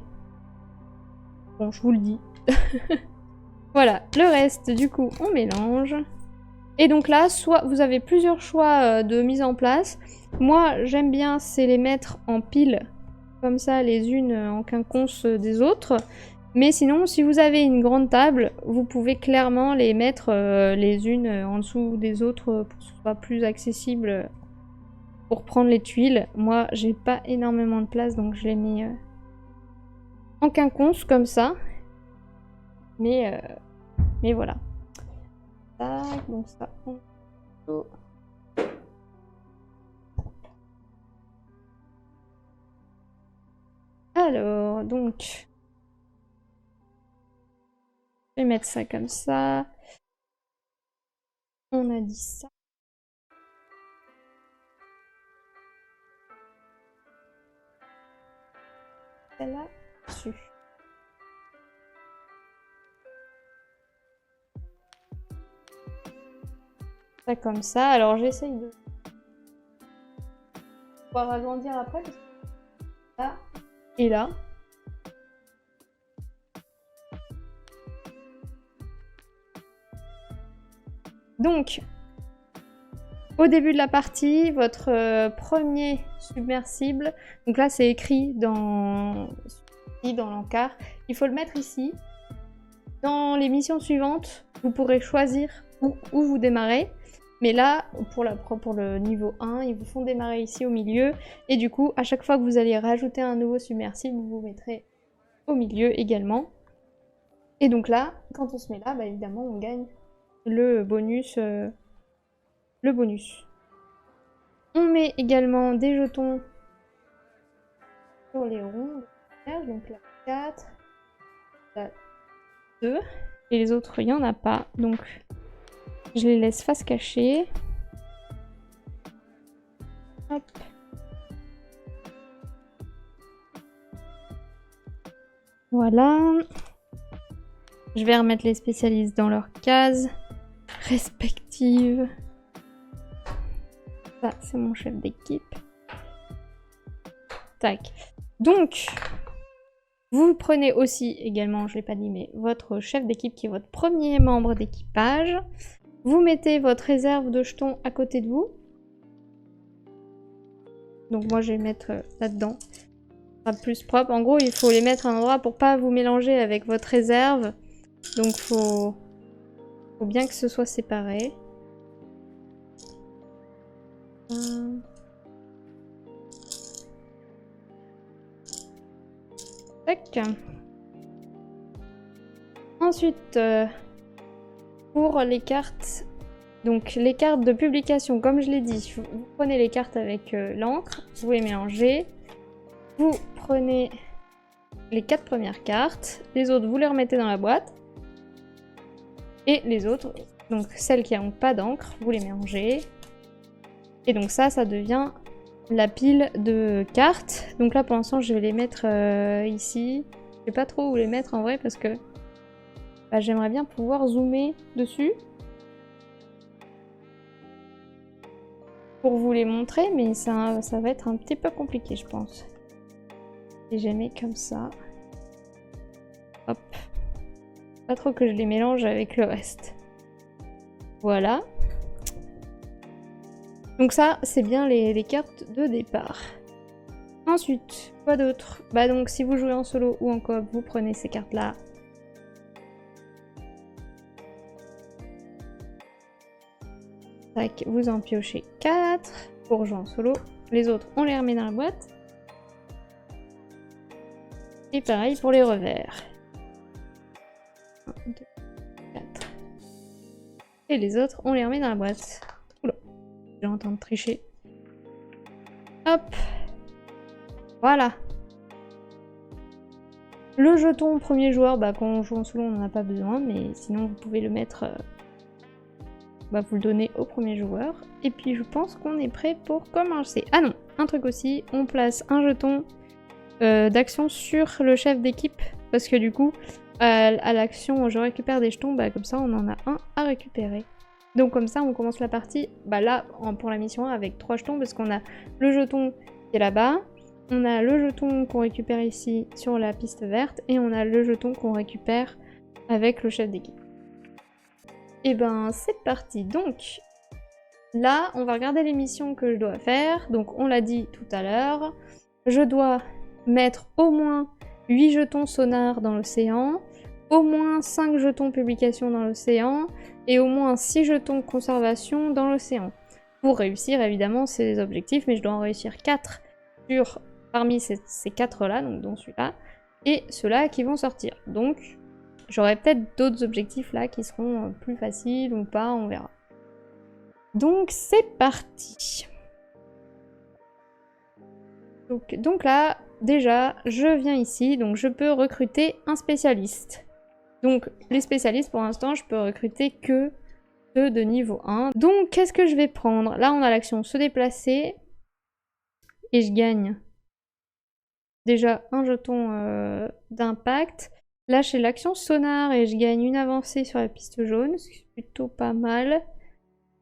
bon, je vous le dis. Voilà, le reste du coup on mélange. Et donc là, soit vous avez plusieurs choix de mise en place. Moi, j'aime bien, c'est les mettre en pile, comme ça, les unes en quinconce des autres. Mais sinon, si vous avez une grande table, vous pouvez clairement les mettre les unes en dessous des autres pour que ce soit plus accessible pour prendre les tuiles. Moi, j'ai pas énormément de place, donc je les mets en quinconce, comme ça. Mais voilà. Tac, donc ça, on... Alors, donc... Je vais mettre ça comme ça. On a dit ça. Celle-là, dessus. Ça comme ça. Alors j'essaye de pouvoir agrandir après. Parce que là et là. Donc, au début de la partie, votre premier submersible, donc là c'est écrit dans l'encart, il faut le mettre ici. Dans les missions suivantes, vous pourrez choisir où vous démarrez. Mais là, pour le niveau 1, ils vous font démarrer ici au milieu. Et du coup, à chaque fois que vous allez rajouter un nouveau submersible, vous vous mettrez au milieu également. Et donc là, quand on se met là, bah évidemment, on gagne le bonus. On met également des jetons sur les ronds. Donc là, 4, là, 2. Et les autres, il n'y en a pas. Donc... je les laisse face cachée. Hop. Voilà. Je vais remettre les spécialistes dans leurs cases respectives. Ça, c'est mon chef d'équipe. Tac. Donc, vous prenez aussi également, je ne l'ai pas dit, mais votre chef d'équipe qui est votre premier membre d'équipage. Vous mettez votre réserve de jetons à côté de vous. Donc moi je vais mettre là-dedans. Ça sera plus propre. En gros, il faut les mettre à un endroit pour pas vous mélanger avec votre réserve. Donc faut bien que ce soit séparé. Tac. Ensuite, pour les cartes, donc les cartes de publication, comme je l'ai dit, vous prenez les cartes avec l'encre, vous les mélangez, vous prenez les 4 premières cartes, les autres vous les remettez dans la boîte, et les autres, donc celles qui n'ont pas d'encre, vous les mélangez, et donc ça devient la pile de cartes. Donc là pour l'instant je vais les mettre ici, je sais pas trop où les mettre en vrai parce que bah, j'aimerais bien pouvoir zoomer dessus pour vous les montrer, mais ça va être un petit peu compliqué je pense. Et je les mets comme ça. Hop. Pas trop que je les mélange avec le reste. Voilà. Donc ça, c'est bien les cartes de départ. Ensuite, quoi d'autre? Bah donc si vous jouez en solo ou en coop, vous prenez ces cartes-là. Tac, vous en piochez 4 pour jouer en solo. Les autres, on les remet dans la boîte. Et pareil pour les revers. 1, 2, 4. Et les autres, on les remet dans la boîte. Oula, j'ai en train de tricher. Hop. Voilà. Le jeton premier joueur, bah quand on joue en solo, on n'en a pas besoin, mais sinon vous pouvez le mettre... bah vous le donnez au premier joueur. Et puis je pense qu'on est prêt pour commencer. Ah non, un truc aussi, on place un jeton d'action sur le chef d'équipe. Parce que du coup, à l'action je récupère des jetons, bah comme ça on en a un à récupérer. Donc comme ça on commence la partie, bah là pour la mission 1 avec 3 jetons parce qu'on a le jeton qui est là-bas, on a le jeton qu'on récupère ici sur la piste verte et on a le jeton qu'on récupère avec le chef d'équipe. Et ben c'est parti. Donc là on va regarder les missions que je dois faire. Donc on l'a dit tout à l'heure, je dois mettre au moins 8 jetons sonar dans l'océan, au moins 5 jetons publication dans l'océan et au moins 6 jetons conservation dans l'océan. Pour réussir évidemment ces objectifs, mais je dois en réussir 4 parmi ces 4 là, donc dont celui-là, et ceux-là qui vont sortir. Donc j'aurai peut-être d'autres objectifs là qui seront plus faciles ou pas, on verra. Donc c'est parti. Donc là, déjà, je viens ici, donc je peux recruter un spécialiste. Donc les spécialistes, pour l'instant, je peux recruter que ceux de niveau 1. Donc qu'est-ce que je vais prendre? Là, on a l'action se déplacer. Et je gagne déjà un jeton d'impact. Là, j'ai l'action sonar et je gagne une avancée sur la piste jaune, ce qui est plutôt pas mal.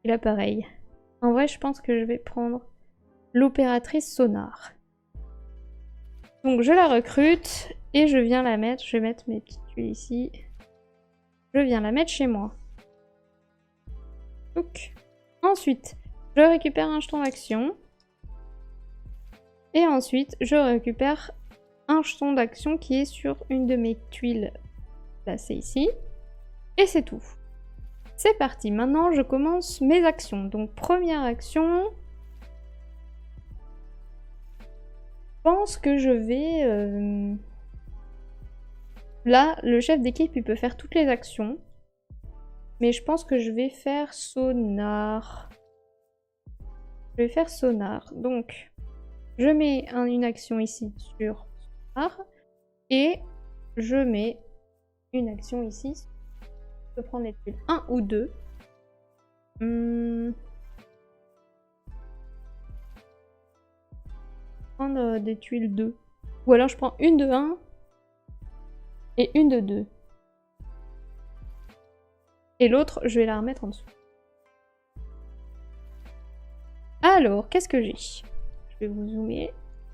Et là, pareil. En vrai, je pense que je vais prendre l'opératrice sonar. Donc, je la recrute et je viens la mettre. Je vais mettre mes petites tuiles ici. Je viens la mettre chez moi. Donc, ensuite, je récupère un jeton d'action. Et ensuite, je récupère un jeton d'action qui est sur une de mes tuiles placées ici. Et c'est tout. C'est parti, maintenant je commence mes actions. Donc première action... Je pense que je vais... Là, le chef d'équipe, il peut faire toutes les actions. Mais je pense que je vais faire sonar. Je vais faire sonar. Donc... Je mets une action ici sur sonar et je mets une action ici. Je peux prendre les tuiles 1 ou 2. Prendre des tuiles 2. Ou alors je prends une de 1 et une de 2. Et l'autre, je vais la remettre en dessous. Alors, qu'est-ce que j'ai ? Je vais vous zoomer,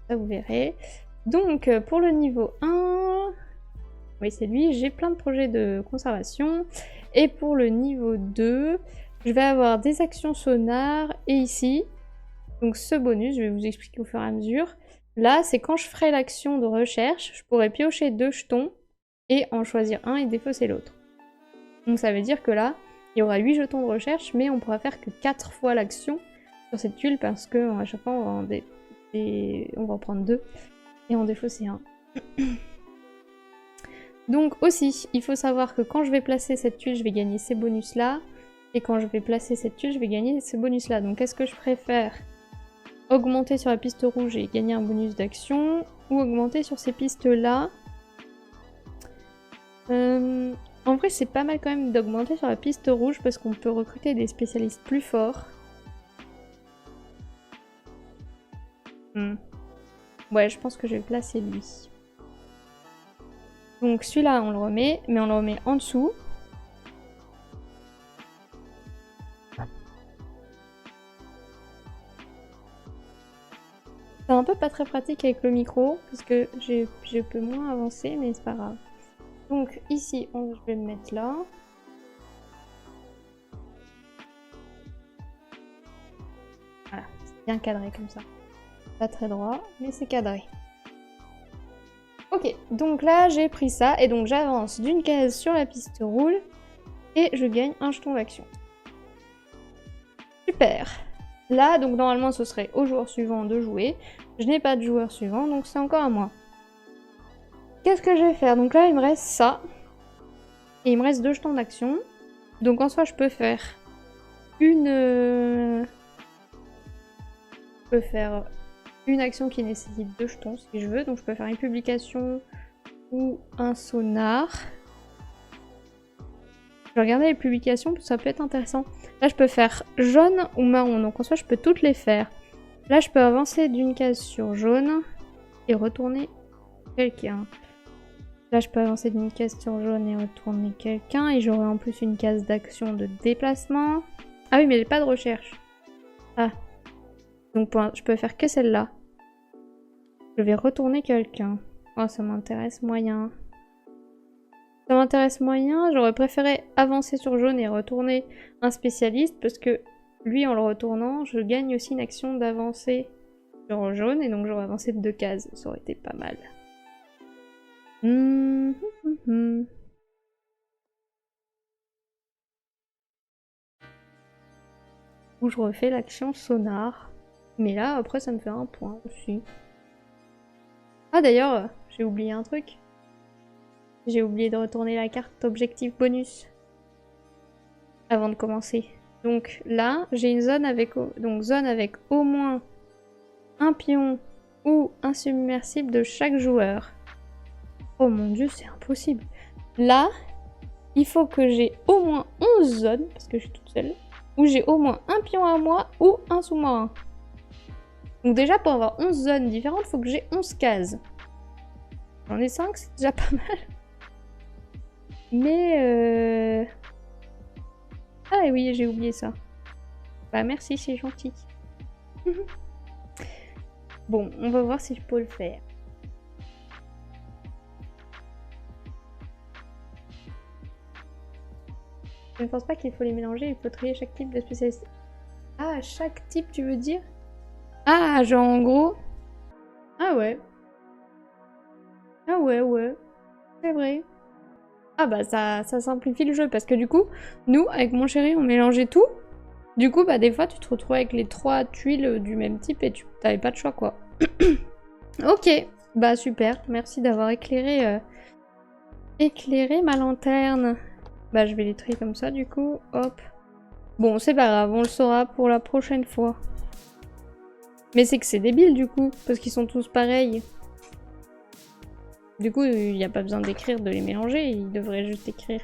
ça vous verrez. Donc, pour le niveau 1... Oui, c'est lui, j'ai plein de projets de conservation. Et pour le niveau 2, je vais avoir des actions sonars et ici. Donc ce bonus, je vais vous expliquer au fur et à mesure. Là, c'est quand je ferai l'action de recherche, je pourrai piocher 2 jetons et en choisir un et défausser l'autre. Donc ça veut dire que là, il y aura 8 jetons de recherche, mais on pourra faire que 4 fois l'action sur cette tuile parce que à chaque fois, on va en prendre 2 et en défausser un. Donc aussi, il faut savoir que quand je vais placer cette tuile, je vais gagner ces bonus-là. Et quand je vais placer cette tuile, je vais gagner ces bonus-là. Donc est-ce que je préfère augmenter sur la piste rouge et gagner un bonus d'action ou augmenter sur ces pistes-là? En vrai, c'est pas mal quand même d'augmenter sur la piste rouge parce qu'on peut recruter des spécialistes plus forts. Ouais, je pense que je vais placer lui. Donc celui-là, on le remet, mais on le remet en dessous. C'est un peu pas très pratique avec le micro, parce que je peux moins avancer, mais c'est pas grave. Donc ici, je vais me mettre là. Voilà, c'est bien cadré comme ça. Pas très droit, mais c'est cadré. Ok, donc là j'ai pris ça, et donc j'avance d'une case sur la piste rouge, et je gagne un jeton d'action. Super. Là, donc normalement ce serait au joueur suivant de jouer. Je n'ai pas de joueur suivant, donc c'est encore à moi. Qu'est-ce que je vais faire? Donc là il me reste ça, et il me reste 2 jetons d'action. Donc en soi je peux faire une action qui nécessite 2 jetons si je veux, donc je peux faire une publication ou un sonar. Je vais regarder les publications, ça peut être intéressant. Là je peux faire jaune ou marron, donc en soi je peux toutes les faire. Là je peux avancer d'une case sur jaune et retourner quelqu'un. Là je peux avancer d'une case sur jaune et retourner quelqu'un, et j'aurai en plus une case d'action de déplacement. Ah oui, mais j'ai pas de recherche. Ah. Donc je peux faire que celle-là. Je vais retourner quelqu'un. Oh, ça m'intéresse moyen. Ça m'intéresse moyen. J'aurais préféré avancer sur jaune et retourner un spécialiste, parce que lui, en le retournant, je gagne aussi une action d'avancer sur jaune, et donc j'aurais avancé de 2 cases. Ça aurait été pas mal. Où je refais l'action sonar. Mais là, après, ça me fait un point aussi. Ah d'ailleurs, j'ai oublié un truc. J'ai oublié de retourner la carte objectif bonus. Avant de commencer. Donc là, j'ai une zone avec, au moins un pion ou un submersible de chaque joueur. Oh mon dieu, c'est impossible. Là, il faut que j'ai au moins 11 zones, parce que je suis toute seule, où j'ai au moins un pion à moi ou un sous-marin. Donc déjà, pour avoir 11 zones différentes, il faut que j'ai 11 cases. J'en ai 5, c'est déjà pas mal. Mais ah oui, j'ai oublié ça. Bah merci, c'est gentil. Bon, on va voir si je peux le faire. Je ne pense pas qu'il faut les mélanger, il faut trier chaque type de spécialité. Ah, chaque type, tu veux dire? Ah, genre en gros... Ah ouais. Ah ouais. C'est vrai. Ah bah ça simplifie le jeu, parce que du coup, nous, avec mon chéri, on mélangeait tout. Du coup, bah des fois, tu te retrouvais avec les 3 tuiles du même type et tu t'avais pas de choix, quoi. Ok, bah super. Merci d'avoir éclairé ma lanterne. Bah je vais les trier comme ça, du coup. Hop. Bon, c'est pas grave, on le saura pour la prochaine fois. Mais c'est que c'est débile, du coup, parce qu'ils sont tous pareils. Du coup, il n'y a pas besoin d'écrire de les mélanger, il devrait juste écrire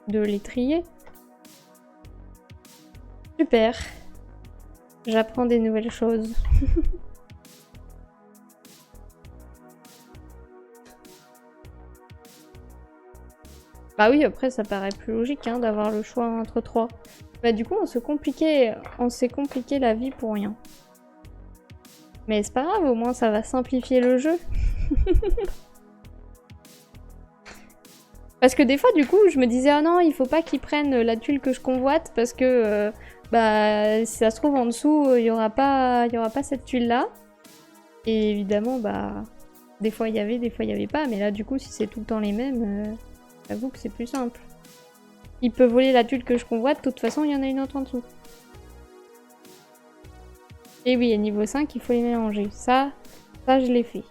de les trier. Super. J'apprends des nouvelles choses. Bah oui, après ça paraît plus logique hein, d'avoir le choix entre 3. Bah du coup on s'est compliqué la vie pour rien. Mais c'est pas grave, au moins ça va simplifier le jeu. Parce que des fois, du coup, je me disais, ah non, il faut pas qu'ils prennent la tuile que je convoite parce que, bah, si ça se trouve en dessous, il y aura pas cette tuile-là. Et évidemment, bah, des fois il y avait, des fois il y avait pas. Mais là, du coup, si c'est tout le temps les mêmes, j'avoue que c'est plus simple. Il peut voler la tuile que je convoite, de toute façon, il y en a une autre en dessous. Et oui, à niveau 5, il faut les mélanger. Ça je l'ai fait.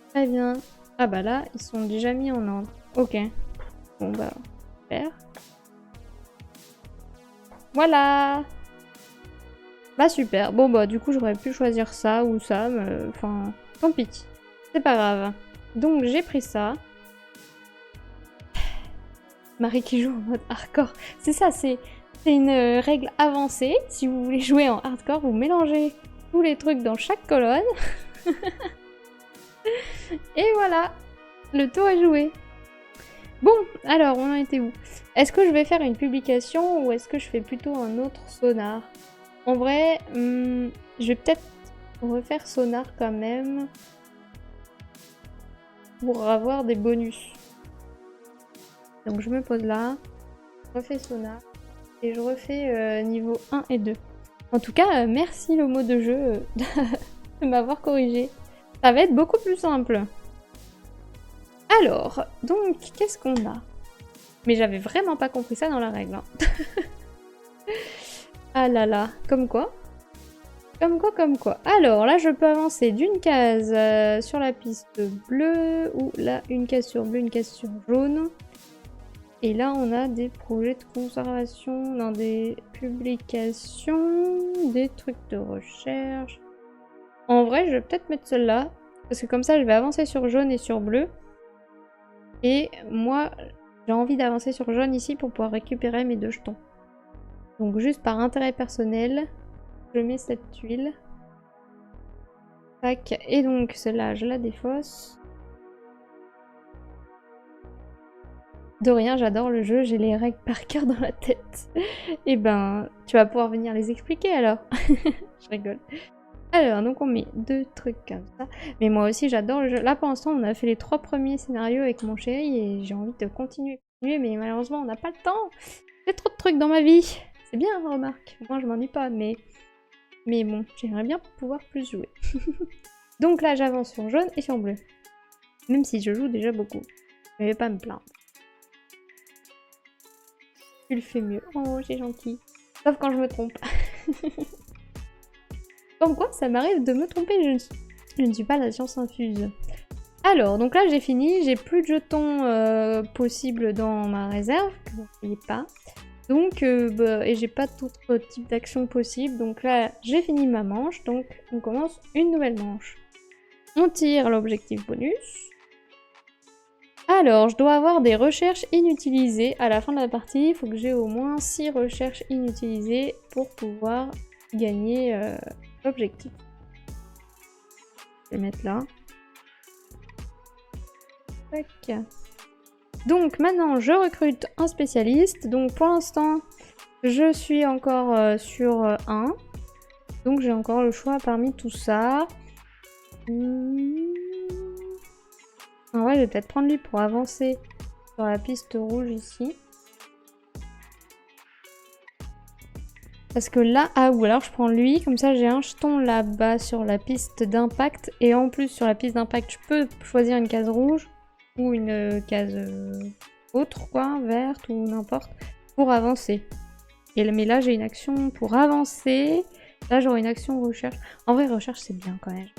Très bien. Ah bah là, ils sont déjà mis en ordre. Ok. Bon bah, super. Voilà. Bah super. Bon bah du coup, j'aurais pu choisir ça ou ça, mais enfin, tant pis. C'est pas grave. Donc j'ai pris ça. Marie qui joue en mode hardcore. C'est ça, c'est une règle avancée. Si vous voulez jouer en hardcore, vous mélangez tous les trucs dans chaque colonne. Et voilà, le tour est joué. Bon, alors on en était où? Est-ce que je vais faire une publication ou est-ce que je fais plutôt un autre sonar? En vrai, je vais peut-être refaire sonar quand même pour avoir des bonus. Donc je me pose là, je refais sonar et je refais niveau 1 et 2. En tout cas, merci le mot de jeu de m'avoir corrigé. Ça va être beaucoup plus simple. Alors, donc, qu'est-ce qu'on a? Mais j'avais vraiment pas compris ça dans la règle. Hein. Ah là là, comme quoi? Comme quoi. Alors, là, je peux avancer d'une case sur la piste bleue, ou là, une case sur bleu, une case sur jaune. Et là, on a des projets de conservation, dans des publications, des trucs de recherche. En vrai, je vais peut-être mettre celle-là, parce que comme ça, je vais avancer sur jaune et sur bleu. Et moi, j'ai envie d'avancer sur jaune ici pour pouvoir récupérer mes 2 jetons. Donc juste par intérêt personnel, je mets cette tuile. Tac. Et donc celle-là, je la défausse. De rien, j'adore le jeu, j'ai les règles par cœur dans la tête. Et ben, tu vas pouvoir venir les expliquer alors. Je rigole. Alors, donc on met 2 trucs comme ça. Mais moi aussi, j'adore le jeu. Là, pour l'instant, on a fait les 3 premiers scénarios avec mon chéri et j'ai envie de continuer. Mais malheureusement, on n'a pas le temps. J'ai trop de trucs dans ma vie. C'est bien, remarque. Moi, je m'ennuie pas, mais bon, j'aimerais bien pouvoir plus jouer. Donc là, j'avance sur jaune et sur bleu. Même si je joue déjà beaucoup. Je vais pas me plaindre. Tu le fais mieux. Oh, c'est gentil. Sauf quand je me trompe. Comme quoi, ça m'arrive de me tromper, je ne suis pas la science infuse. Alors, donc là j'ai fini, j'ai plus de jetons possibles dans ma réserve, que vous ne voyez pas. Donc, et j'ai pas d'autres types d'actions possibles, donc là j'ai fini ma manche, donc on commence une nouvelle manche. On tire l'objectif bonus. Alors, je dois avoir des recherches inutilisées à la fin de la partie, il faut que j'ai au moins 6 recherches inutilisées pour pouvoir gagner... l'objectif. Je vais mettre là. Tac. Donc maintenant je recrute un spécialiste. Donc pour l'instant je suis encore sur 1. Donc j'ai encore le choix parmi tout ça. En vrai je vais peut-être prendre lui pour avancer sur la piste rouge ici. Parce que là, ah ou alors je prends lui, comme ça j'ai un jeton là-bas sur la piste d'impact. Et en plus sur la piste d'impact, je peux choisir une case rouge ou une case autre, quoi, verte ou n'importe, pour avancer. Mais là j'ai une action pour avancer. Là j'aurai une action recherche. En vrai recherche c'est bien quand même.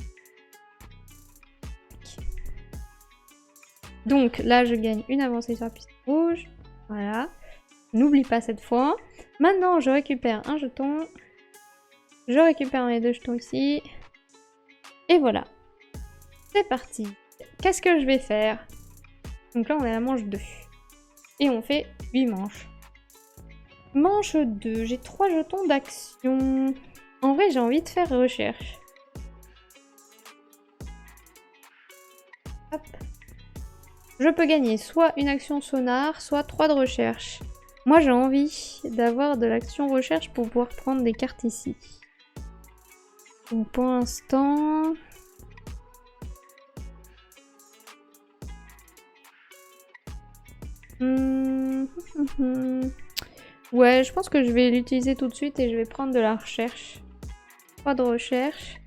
Donc là je gagne une avancée sur la piste rouge. Voilà. N'oublie pas cette fois. Maintenant, je récupère un jeton. Je récupère mes 2 jetons ici. Et voilà. C'est parti. Qu'est-ce que je vais faire? Donc là, on est à la manche 2. Et on fait 8 manches. Manche 2. J'ai 3 jetons d'action. En vrai, j'ai envie de faire recherche. Hop. Je peux gagner soit une action sonar, soit 3 de recherche. Moi j'ai envie d'avoir de l'action recherche pour pouvoir prendre des cartes ici. Donc pour l'instant... Ouais, je pense que je vais l'utiliser tout de suite et je vais prendre de la recherche. 3 de recherche.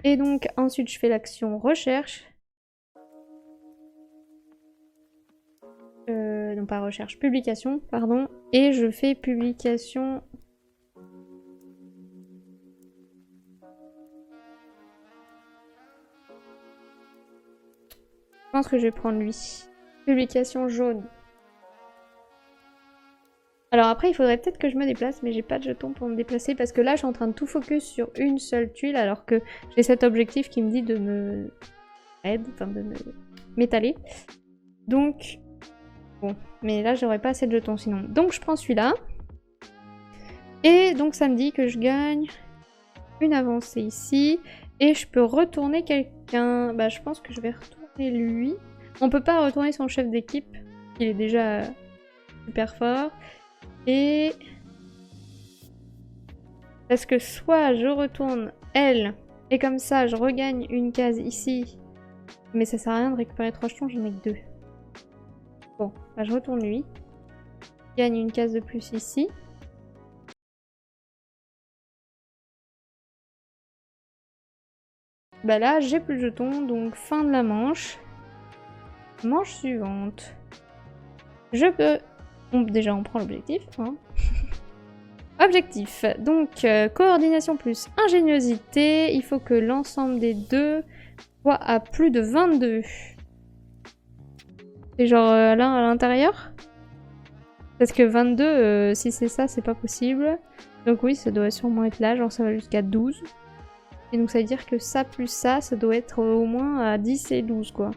Et donc ensuite je fais l'action recherche. Non pas recherche, publication, pardon. Et je fais publication... Je pense que je vais prendre lui. Publication jaune. Alors après, il faudrait peut-être que je me déplace, mais j'ai pas de jetons pour me déplacer parce que là, je suis en train de tout focus sur une seule tuile alors que j'ai cet objectif qui me dit de me... enfin de m'étaler. Donc... Bon, mais là, j'aurais pas assez de jetons sinon. Donc je prends celui-là. Et donc ça me dit que je gagne une avancée ici. Et je peux retourner quelqu'un. Bah je pense que je vais retourner lui. On peut pas retourner son chef d'équipe. Il est déjà super fort. Et... Parce que soit je retourne elle, et comme ça je regagne une case ici. Mais ça sert à rien de récupérer 3 jetons, j'en ai que 2. Bon, bah je retourne lui. Je gagne une case de plus ici. Bah là j'ai plus de jetons, donc fin de la manche. Manche suivante. Je peux... Bon, déjà on prend l'objectif. Hein. Objectif. Donc coordination plus ingéniosité. Il faut que l'ensemble des deux soit à plus de 22. C'est genre l'un à l'intérieur? Parce que 22, si c'est ça, c'est pas possible. Donc oui, ça doit sûrement être là, genre ça va jusqu'à 12. Et donc ça veut dire que ça plus ça doit être au moins à 10 et 12 quoi.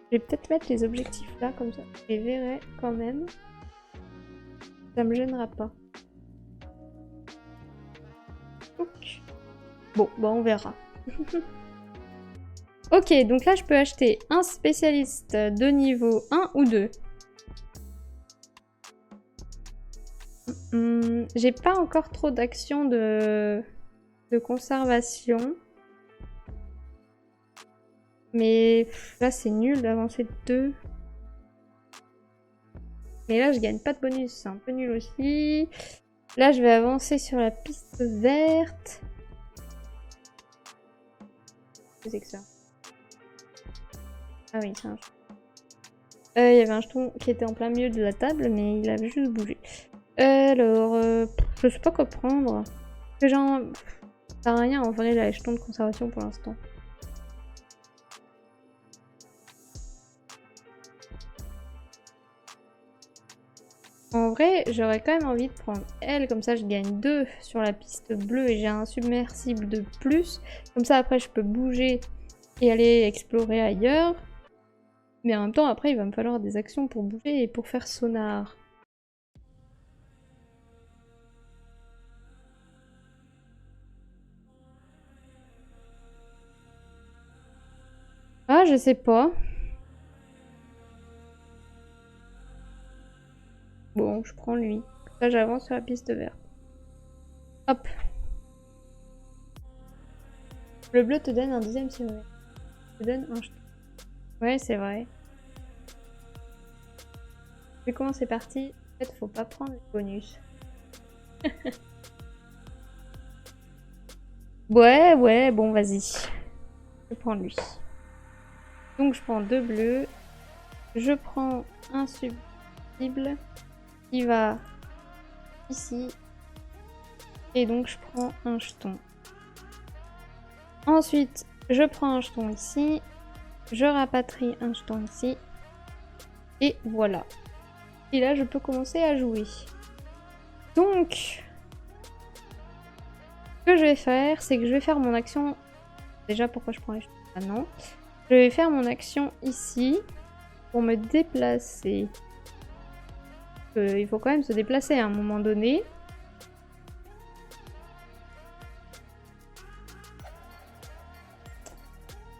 Je vais peut-être mettre les objectifs là, comme ça. Je les verrai quand même. Ça me gênera pas. Ok. Bon, bah on verra. Ok, donc là je peux acheter un spécialiste de niveau 1 ou 2. J'ai pas encore trop d'actions de conservation. Mais là c'est nul d'avancer de 2. Mais là je gagne pas de bonus, c'est un peu nul aussi. Là je vais avancer sur la piste verte. Qu'est-ce que c'est que ça? Ah oui, c'est un jeton. Il y avait un jeton qui était en plein milieu de la table, mais il avait juste bougé. Alors, je sais pas quoi prendre. Ça sert à rien en vrai, là, les jetons de conservation pour l'instant. En vrai, j'aurais quand même envie de prendre elle, comme ça je gagne 2 sur la piste bleue et j'ai un submersible de plus. Comme ça après je peux bouger et aller explorer ailleurs. Mais en même temps après il va me falloir des actions pour bouger et pour faire sonar. Ah, je sais pas. Bon, je prends lui. Là, j'avance sur la piste verte. Hop. Le bleu te donne un deuxième silhouette. Te donne un jeton. Ouais, c'est vrai. Vu comment c'est parti, en fait, faut pas prendre les bonus. Ouais, bon, vas-y. Je prends lui. Donc, je prends 2 bleus. Je prends un submersible qui va ici. Et donc, je prends un jeton. Ensuite, je prends un jeton ici. Je rapatrie un jeton ici. Et voilà. Et là, je peux commencer à jouer. Donc, ce que je vais faire, c'est que je vais faire mon action... Déjà, pourquoi je prends les jetons? Ah non. Je vais faire mon action ici pour me déplacer. Il faut quand même se déplacer à un moment donné.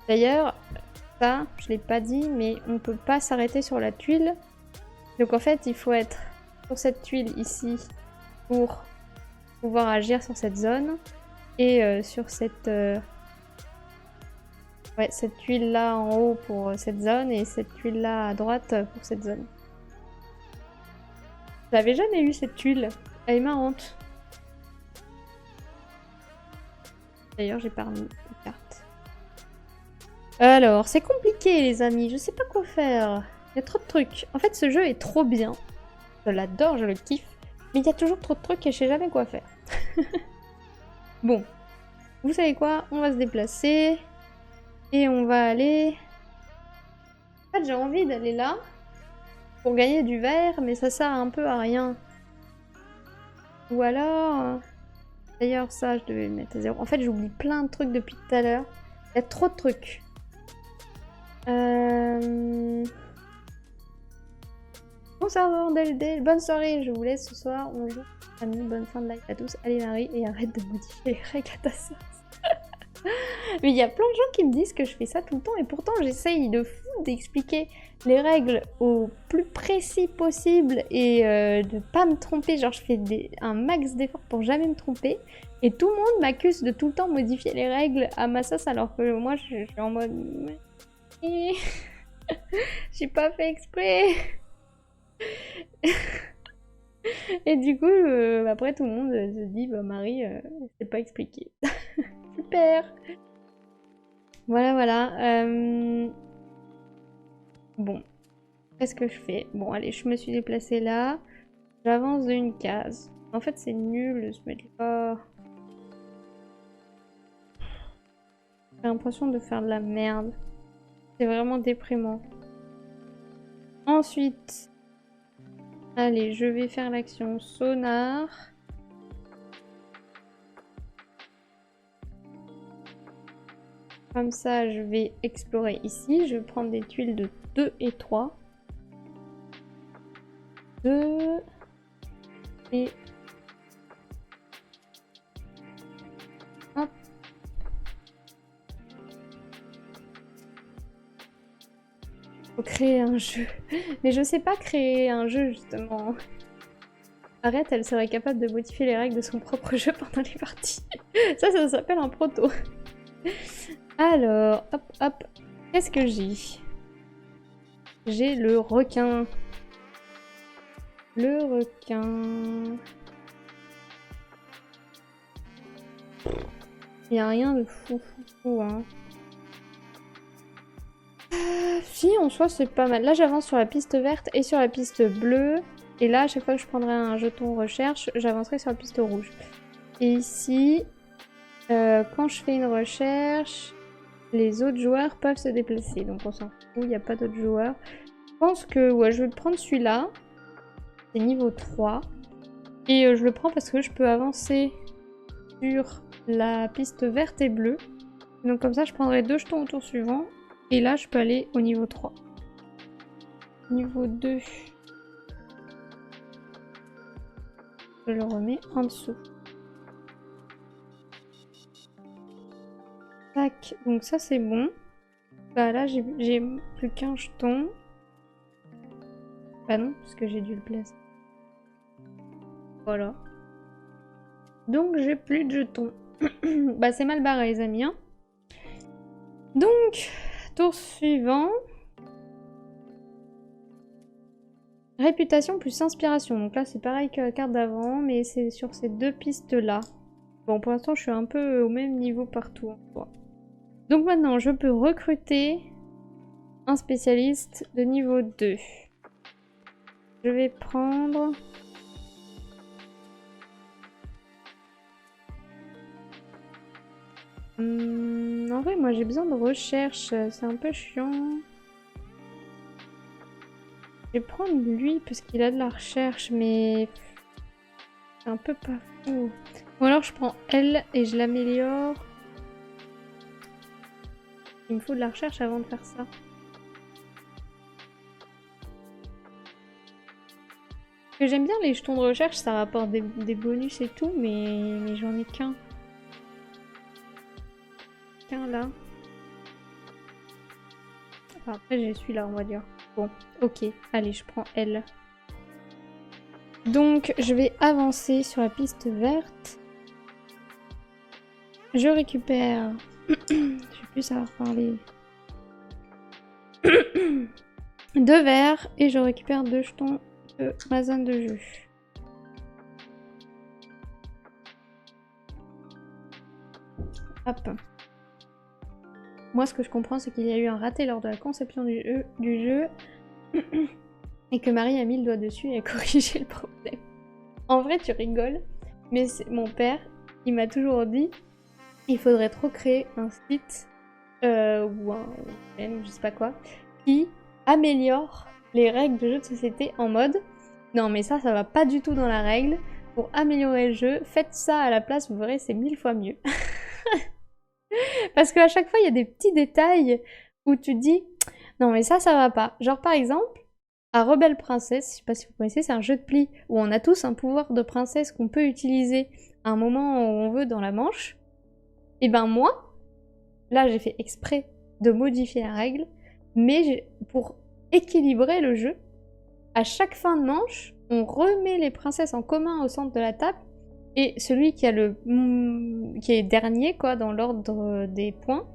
D'ailleurs, ça, je l'ai pas dit, mais on peut pas s'arrêter sur la tuile. Donc en fait, il faut être sur cette tuile ici pour pouvoir agir sur cette zone et sur cette ouais, cette tuile là en haut pour cette zone et cette tuile là à droite pour cette zone. J'avais jamais eu cette tuile, elle est marrante. D'ailleurs j'ai pas remis de carte. Alors c'est compliqué les amis, je sais pas quoi faire. Il y a trop de trucs. En fait ce jeu est trop bien. Je l'adore, je le kiffe. Mais il y a toujours trop de trucs et je sais jamais quoi faire. Bon, vous savez quoi? On va se déplacer. Et on va aller... En fait, j'ai envie d'aller là. Pour gagner du verre, mais ça sert un peu à rien. Ou alors... D'ailleurs, ça, je devais le mettre à 0. En fait, j'oublie plein de trucs depuis tout à l'heure. Il y a trop de trucs. Bonsoir Vandeldel, bonne soirée, je vous laisse ce soir, on joue. Amis, bonne fin de live à tous. Allez Marie, et arrête de modifier les règles à ta sauce. Mais il y a plein de gens qui me disent que je fais ça tout le temps, et pourtant j'essaye de fou d'expliquer les règles au plus précis possible et de pas me tromper. Genre je fais un max d'efforts pour jamais me tromper, et tout le monde m'accuse de tout le temps modifier les règles à ma sauce alors que moi je suis en mode... J'ai pas fait exprès. Et du coup, après tout le monde se dit, bah Marie, c'est pas expliqué. Super. Voilà, voilà. Bon, qu'est-ce que je fais? Bon, allez, je me suis déplacée là. J'avance d'une case. En fait, c'est nul de se mettre là. J'ai l'impression de faire de la merde. C'est vraiment déprimant. Ensuite, allez, je vais faire l'action sonar. Comme ça, je vais explorer ici. Je vais prendre des tuiles de 2 et 3. 2 et... Hop. Faut créer un jeu. Mais je sais pas créer un jeu, justement. Arrête, elle serait capable de modifier les règles de son propre jeu pendant les parties. Ça s'appelle un proto. Alors, hop, hop. Qu'est-ce que j'ai? J'ai le requin. Le requin... Il n'y a rien de fou, hein. Si, en soi, c'est pas mal. Là, j'avance sur la piste verte et sur la piste bleue. Et là, à chaque fois que je prendrai un jeton recherche, j'avancerai sur la piste rouge. Et ici, quand je fais une recherche, les autres joueurs peuvent se déplacer. Donc on s'en fout, il n'y a pas d'autres joueurs. Je pense que ouais, je vais prendre celui-là. C'est niveau 3. Et je le prends parce que je peux avancer sur la piste verte et bleue. Donc comme ça, je prendrai 2 jetons au tour suivant. Et là, je peux aller au niveau 3. Niveau 2. Je le remets en dessous. Tac, donc ça c'est bon. Bah là, j'ai plus qu'un jeton. Bah non, parce que j'ai dû le placer. Voilà. Donc j'ai plus de jetons. Bah c'est mal barré les amis. Hein. Donc, tour suivant. Réputation plus inspiration. Donc là c'est pareil que la carte d'avant, mais c'est sur ces 2 pistes là. Bon pour l'instant je suis un peu au même niveau partout. Donc maintenant je peux recruter un spécialiste de niveau 2. Je vais prendre... en vrai, moi j'ai besoin de recherche, c'est un peu chiant. Je vais prendre lui parce qu'il a de la recherche, mais c'est un peu pas fou. Ou alors je prends elle et je l'améliore. Il me faut de la recherche avant de faire ça. Parce que j'aime bien les jetons de recherche, ça rapporte des bonus et tout, mais j'en ai qu'un. Là. Enfin, après j'ai celui-là on va dire. Bon, ok, allez je prends elle. Donc, je vais avancer sur la piste verte. Je récupère... je vais plus savoir parler. 2 verres et je récupère 2 jetons de ma zone de jus. Hop. Moi, ce que je comprends, c'est qu'il y a eu un raté lors de la conception du jeu et que Marie a mis le doigt dessus et a corrigé le problème. En vrai, tu rigoles, mais mon père, il m'a toujours dit il faudrait trop créer un site ou un je sais pas quoi qui améliore les règles de jeu de société en mode non mais ça va pas du tout dans la règle, pour améliorer le jeu, faites ça à la place, vous verrez c'est 1000 fois mieux. Parce qu'à chaque fois il y a des petits détails où tu dis non mais ça va pas. Genre par exemple, à Rebelle Princesse, je sais pas si vous connaissez, c'est un jeu de pli où on a tous un pouvoir de princesse qu'on peut utiliser à un moment où on veut dans la manche. Et ben moi, là j'ai fait exprès de modifier la règle, mais pour équilibrer le jeu, à chaque fin de manche, on remet les princesses en commun au centre de la table, et celui qui est dernier quoi dans l'ordre des points,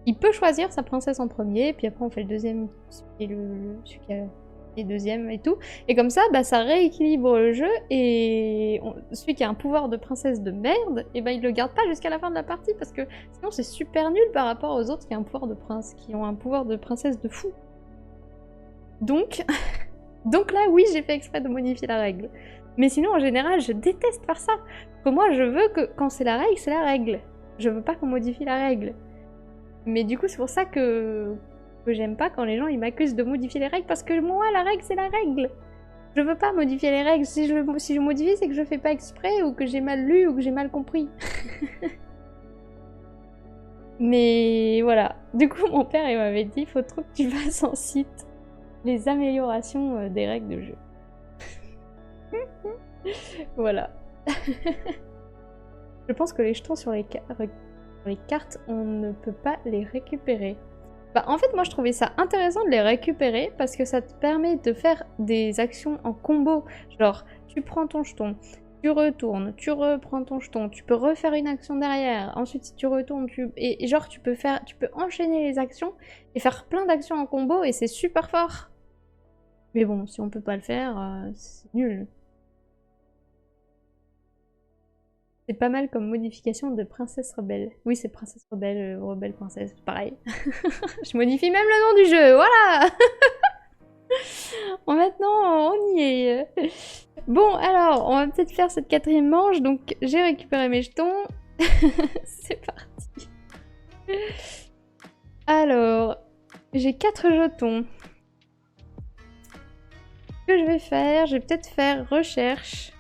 il peut choisir sa princesse en premier, puis après on fait le deuxième, celui qui est deuxième et tout. Et comme ça, bah, ça rééquilibre le jeu, et celui qui a un pouvoir de princesse de merde, et bah, il le garde pas jusqu'à la fin de la partie, parce que sinon c'est super nul par rapport aux autres qui ont un pouvoir de qui ont un pouvoir de princesse de fou. Donc, donc là, oui, j'ai fait exprès de modifier la règle. Mais sinon, en général, je déteste faire ça. Parce que moi, je veux que quand c'est la règle, c'est la règle. Je veux pas qu'on modifie la règle. Mais du coup, c'est pour ça que j'aime pas quand les gens ils m'accusent de modifier les règles, parce que moi, la règle, c'est la règle. Je veux pas modifier les règles. Si je modifie, c'est que je fais pas exprès, ou que j'ai mal lu, ou que j'ai mal compris. Mais voilà. Du coup, mon père, il m'avait dit, faut trop que tu fasses en site les améliorations des règles de jeu. Voilà. Je pense que les jetons sur les cartes, on ne peut pas les récupérer. Bah, en fait, moi, je trouvais ça intéressant de les récupérer parce que ça te permet de faire des actions en combo. Genre, tu prends ton jeton, tu retournes, tu reprends ton jeton, tu peux refaire une action derrière, ensuite si tu retournes, et genre, tu peux enchaîner les actions et faire plein d'actions en combo, et c'est super fort. Mais bon, si on peut pas le faire, c'est nul. C'est pas mal comme modification de princesse rebelle. Oui, c'est princesse rebelle, rebelle princesse, pareil. Je modifie même le nom du jeu, voilà. Bon, maintenant, on y est. Bon, alors, on va peut-être faire cette 4e manche. Donc, j'ai récupéré mes jetons. C'est parti. Alors, j'ai 4 jetons. Ce que je vais faire, je vais peut-être faire recherche.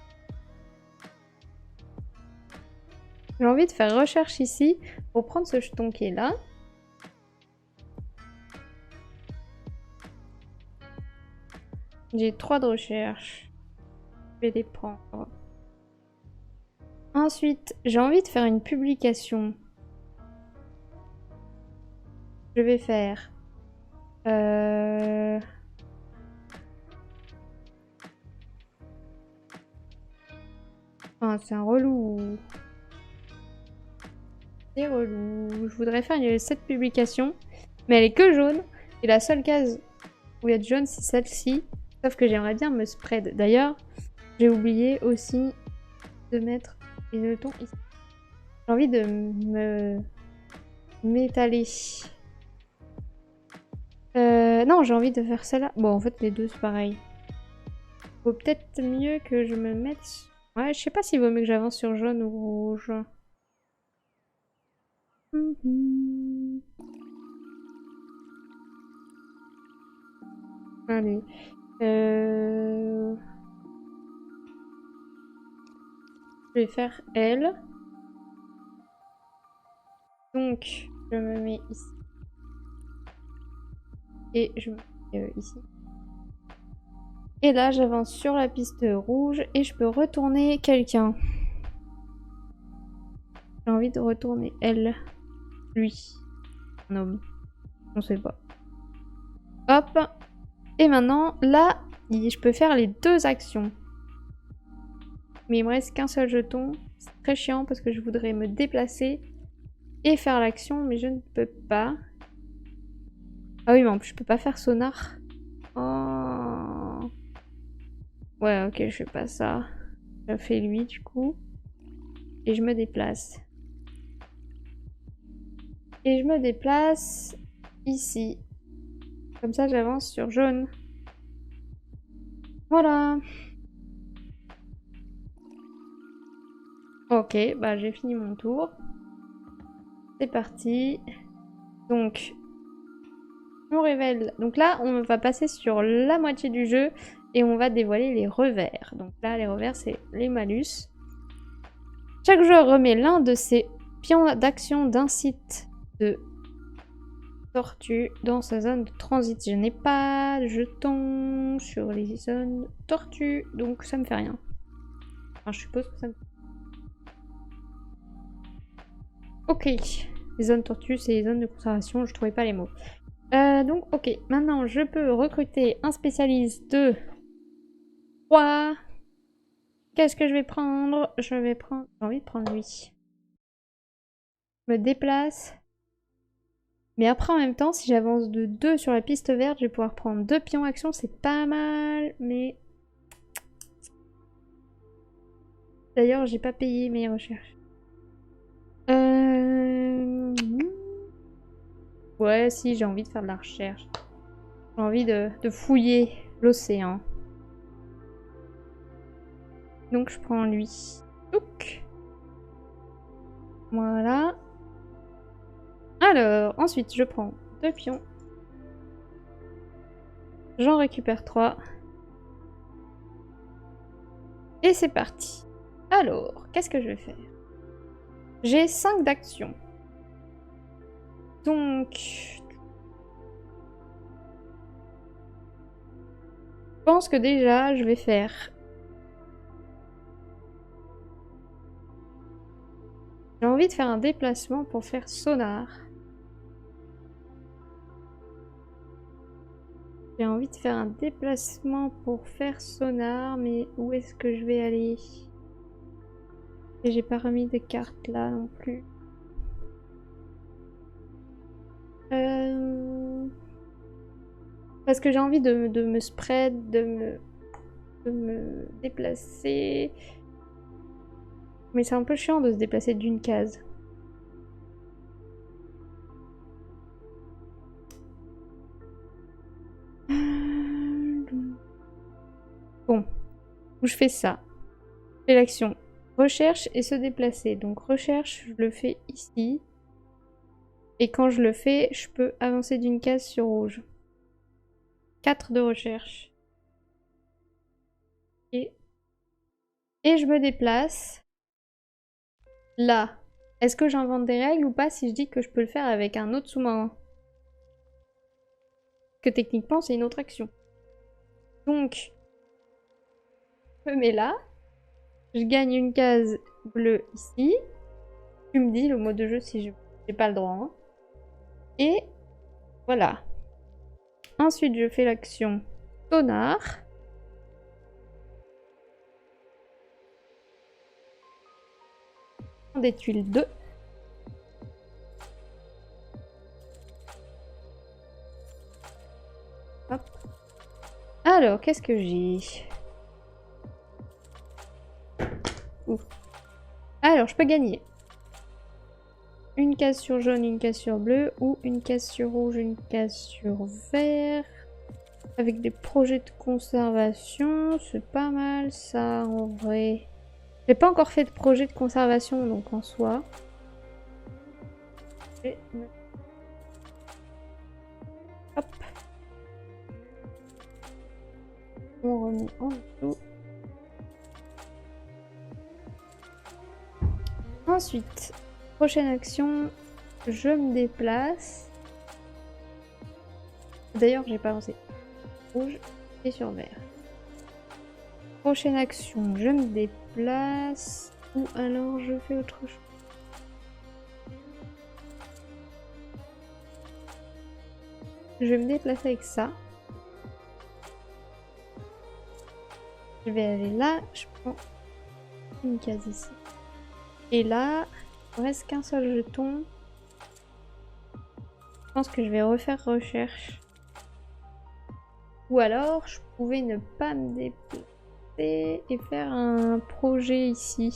J'ai envie de faire recherche ici pour prendre ce jeton qui est là. J'ai 3 de recherche. Je vais les prendre. Ensuite, j'ai envie de faire une publication. Je vais faire... Ah, c'est un relou. C'est relou. Je voudrais faire cette publication, mais elle est que jaune. Et la seule case où il y a de jaune, c'est celle-ci. Sauf que j'aimerais bien me spread. D'ailleurs, j'ai oublié aussi de mettre les jetons ici. J'ai envie de m'étaler. Non, j'ai envie de faire celle-là. Bon, en fait, les deux, c'est pareil. Vaut peut-être mieux que je me mette... Ouais, je sais pas s'il vaut mieux que j'avance sur jaune ou rouge. Allez. Je vais faire elle. Donc, je me mets ici. Et je me mets ici. Et là, j'avance sur la piste rouge et je peux retourner quelqu'un. J'ai envie de retourner elle. Lui. Un homme. On sait pas. Hop. Et maintenant, là, je peux faire les 2 actions. Mais il me reste qu'un seul jeton. C'est très chiant parce que je voudrais me déplacer et faire l'action, mais je ne peux pas. Ah oui, mais en plus, je peux pas faire sonar. Oh. Ouais, ok, je fais pas ça. Je fais lui, du coup. Et je me déplace. Et je me déplace ici. Comme ça, j'avance sur jaune. Voilà. Ok, bah j'ai fini mon tour. C'est parti. Donc, on révèle. Donc là, on va passer sur la moitié du jeu et on va dévoiler les revers. Donc là, les revers, c'est les malus. Chaque joueur remet l'un de ses pions d'action d'un site de tortue dans sa zone de transit. Je n'ai pas de jetons sur les zones tortues, donc ça me fait rien. Enfin, je suppose que ça me... Ok. Les zones tortues, c'est les zones de conservation, je trouvais pas les mots. Donc, ok. Maintenant, je peux recruter un spécialiste de 3. Qu'est-ce que je vais prendre? J'ai envie de prendre lui. Je me déplace. Mais après, en même temps, si j'avance de 2 sur la piste verte, je vais pouvoir prendre 2 pions action. C'est pas mal, mais... D'ailleurs, j'ai pas payé mes recherches. Ouais, si, j'ai envie de faire de la recherche. J'ai envie de fouiller l'océan. Donc, je prends lui. Touc. Voilà. Alors, ensuite, je prends 2 pions. J'en récupère 3. Et c'est parti. Alors, qu'est-ce que je vais faire? J'ai 5 d'action. Donc... Je pense que déjà, je vais faire... J'ai envie de faire un déplacement pour faire sonar. J'ai envie de faire un déplacement pour faire sonar, mais où est-ce que je vais aller? Et j'ai pas remis de carte là non plus. Parce que j'ai envie de me spread, de me déplacer. Mais c'est un peu chiant de se déplacer d'une case. Bon, où je fais ça. Je fais l'action recherche et se déplacer. Donc recherche, je le fais ici. Et quand je le fais, je peux avancer d'une case sur rouge. 4 de recherche. Et je me déplace. Là. Est-ce que j'invente des règles ou pas si je dis que je peux le faire avec un autre sous-marin? Que techniquement, c'est une autre action. Donc, je me mets là. Je gagne une case bleue ici. Tu me dis le mot de jeu si je n'ai pas le droit. Hein. Et voilà. Ensuite, je fais l'action sonar. Des tuiles 2. Hop. Alors, qu'est-ce que j'ai? Alors, je peux gagner. Une case sur jaune, une case sur bleu, ou une case sur rouge, une case sur vert. Avec des projets de conservation, c'est pas mal ça en vrai. J'ai pas encore fait de projet de conservation, donc en soi. Hop. On remet en dessous. Ensuite, prochaine action, je me déplace. D'ailleurs, j'ai pas lancé rouge et sur vert. Prochaine action, je me déplace. Ou alors je fais autre chose. Je vais me déplacer avec ça. Je vais aller là, je prends Une case ici. Et là, il ne reste qu'un seul jeton. Je pense que je vais refaire recherche. Ou alors, je pouvais ne pas me déplacer et faire un projet ici.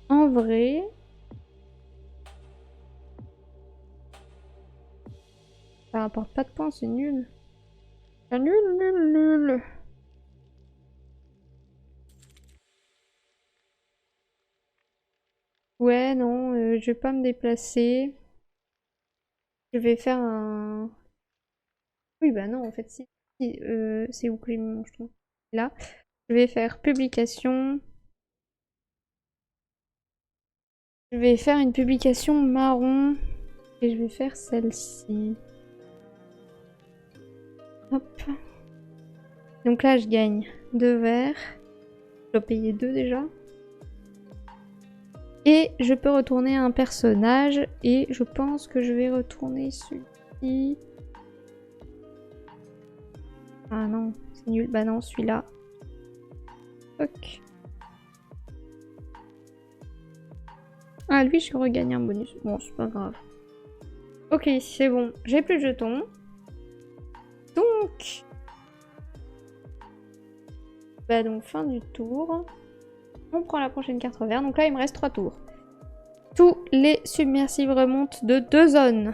En vrai... Ça rapporte pas de points, c'est nul. C'est nul, nul, nul. Ouais, non, je vais pas me déplacer. Je vais faire un... Oui, bah non, en fait, si. C'est où que j'ai mis mon jeton? Là. Je vais faire publication. Je vais faire une publication marron. Et je vais faire celle-ci. Hop. Donc là, je gagne 2 verres. Je dois payer 2 déjà. Et je peux retourner un personnage. Et je pense que je vais retourner celui-ci. Ah non, c'est nul. Bah non, celui-là. Ok. Ah, lui, je regagne un bonus. Bon, c'est pas grave. Ok, c'est bon. J'ai plus de jetons. Donc... Bah donc, fin du tour. On prend la prochaine carte verte. Donc là, il me reste 3 tours. Tous les submersibles remontent de 2 zones.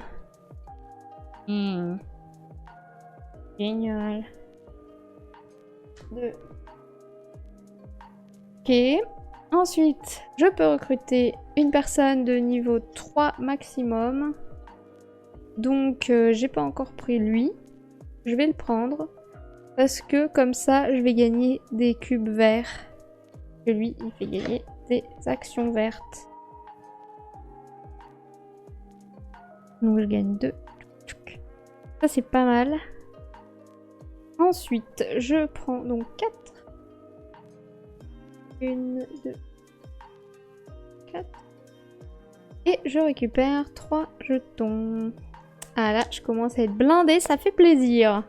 Génial. 2. Ok. Ensuite, je peux recruter une personne de niveau 3 maximum. Donc, j'ai pas encore pris lui. Je vais le prendre. Parce que comme ça, je vais gagner des cubes verts. Que lui, il fait gagner des actions vertes. Donc, je gagne 2. Ça, c'est pas mal. Ensuite, je prends donc 4. 1, 2, 4. Et je récupère 3 jetons. Ah là, je commence à être blindée, ça fait plaisir.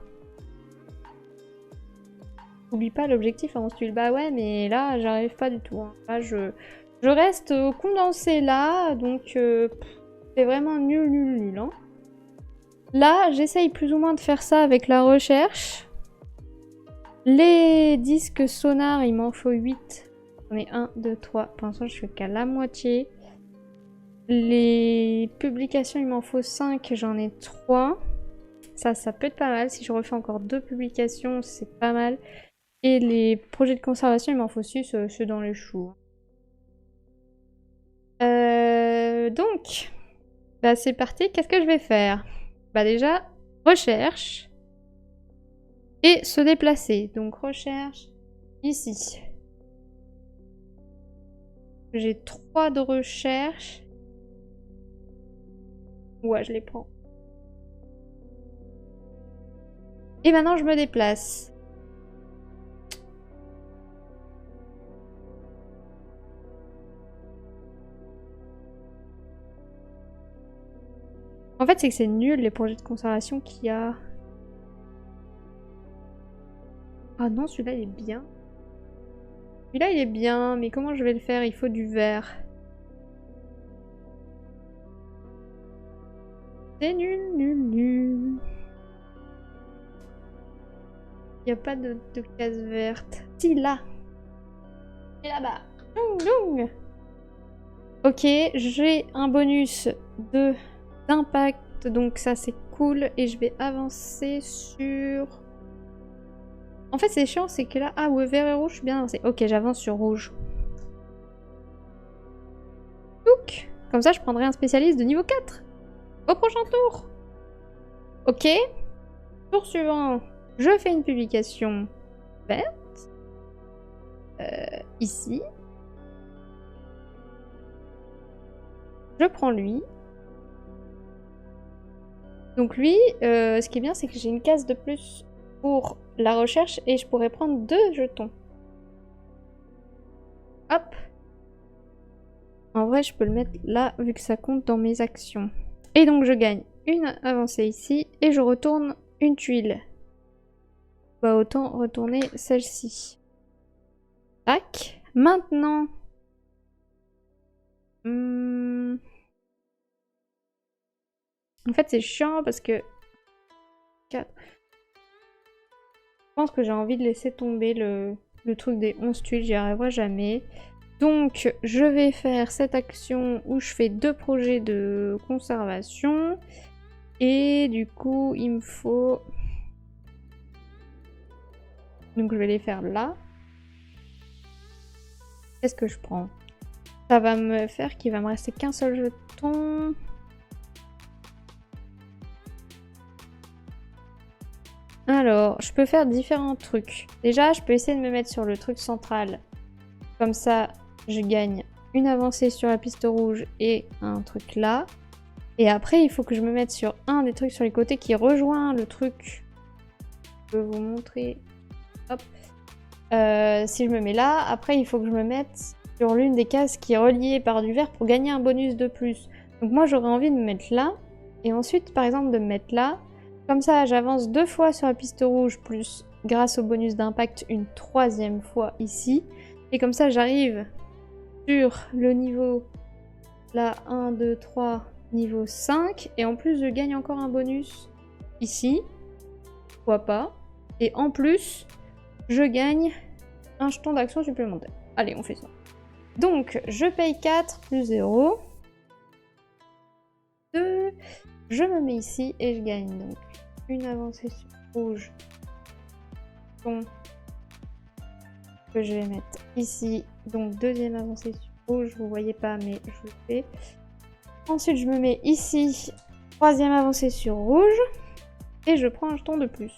N'oublie pas l'objectif avant ce tuile. Bah ouais, mais là, j'arrive pas du tout. Hein. Là, je reste condensée là, donc c'est vraiment nul, nul, nul. Hein. Là, j'essaye plus ou moins de faire ça avec la recherche. Les disques sonars, il m'en faut 8. J'en ai 1, 2, 3. Pour l'instant, je suis qu'à la moitié. Les publications, il m'en faut 5. J'en ai 3. Ça peut être pas mal. Si je refais encore 2 publications, c'est pas mal. Et les projets de conservation, il m'en faut 6. C'est dans les choux. Donc, bah, c'est parti. Qu'est-ce que je vais faire? Bah déjà, recherche. Et se déplacer. Donc, recherche ici. J'ai 3 de recherche. Ouais, je les prends. Et maintenant, je me déplace. En fait, c'est que c'est nul les projets de conservation qu'il y a. Ah non, celui-là, il est bien. Celui-là, il est bien, mais comment je vais le faire? Il faut du vert. C'est nul, nul, nul. Il n'y a pas de case verte. Si, là. Et là-bas. Ok, j'ai un bonus d'impact, donc ça c'est cool. Et je vais avancer sur... En fait, c'est chiant, c'est que là... Ah ouais, vert et rouge, je suis bien avancé. Ok, j'avance sur rouge. Donc, comme ça, je prendrai un spécialiste de niveau 4. Au prochain tour. Ok. Tour suivant. Je fais une publication verte. Ici. Je prends lui. Donc lui, ce qui est bien, c'est que j'ai une case de plus pour la recherche et je pourrais prendre 2 jetons. Hop. En vrai, je peux le mettre là, vu que ça compte dans mes actions. Et donc je gagne une avancée ici et je retourne une tuile. Bah autant retourner celle-ci. Tac. Maintenant... En fait c'est chiant parce que... 4. Je pense que j'ai envie de laisser tomber le truc des 11 tuiles, j'y arriverai jamais. Donc je vais faire cette action où je fais 2 projets de conservation. Et du coup il me faut... Donc je vais les faire là. Qu'est-ce que je prends? Ça va me faire qu'il va me rester qu'un seul jeton. Alors, je peux faire différents trucs. Déjà, je peux essayer de me mettre sur le truc central. Comme ça, je gagne une avancée sur la piste rouge et un truc là. Et après, il faut que je me mette sur un des trucs sur les côtés qui rejoint le truc. Je peux vous montrer. Hop. Si je me mets là, après, il faut que je me mette sur l'une des cases qui est reliée par du vert pour gagner un bonus de plus. Donc moi, j'aurais envie de me mettre là. Et ensuite, par exemple, de me mettre là. Comme ça, j'avance 2 fois sur la piste rouge, plus grâce au bonus d'impact, une 3e fois ici. Et comme ça, j'arrive sur le niveau, là, 1, 2, 3, niveau 5. Et en plus, je gagne encore un bonus ici. Pourquoi pas. Et en plus, je gagne un jeton d'action supplémentaire. Allez, on fait ça. Donc, je paye 4 plus 0. 2. Je me mets ici et je gagne donc une avancée sur rouge. Donc, que je vais mettre ici. Donc, 2e avancée sur rouge. Vous voyez pas, mais je le fais. Ensuite, je me mets ici. 3e avancée sur rouge. Et je prends un jeton de plus.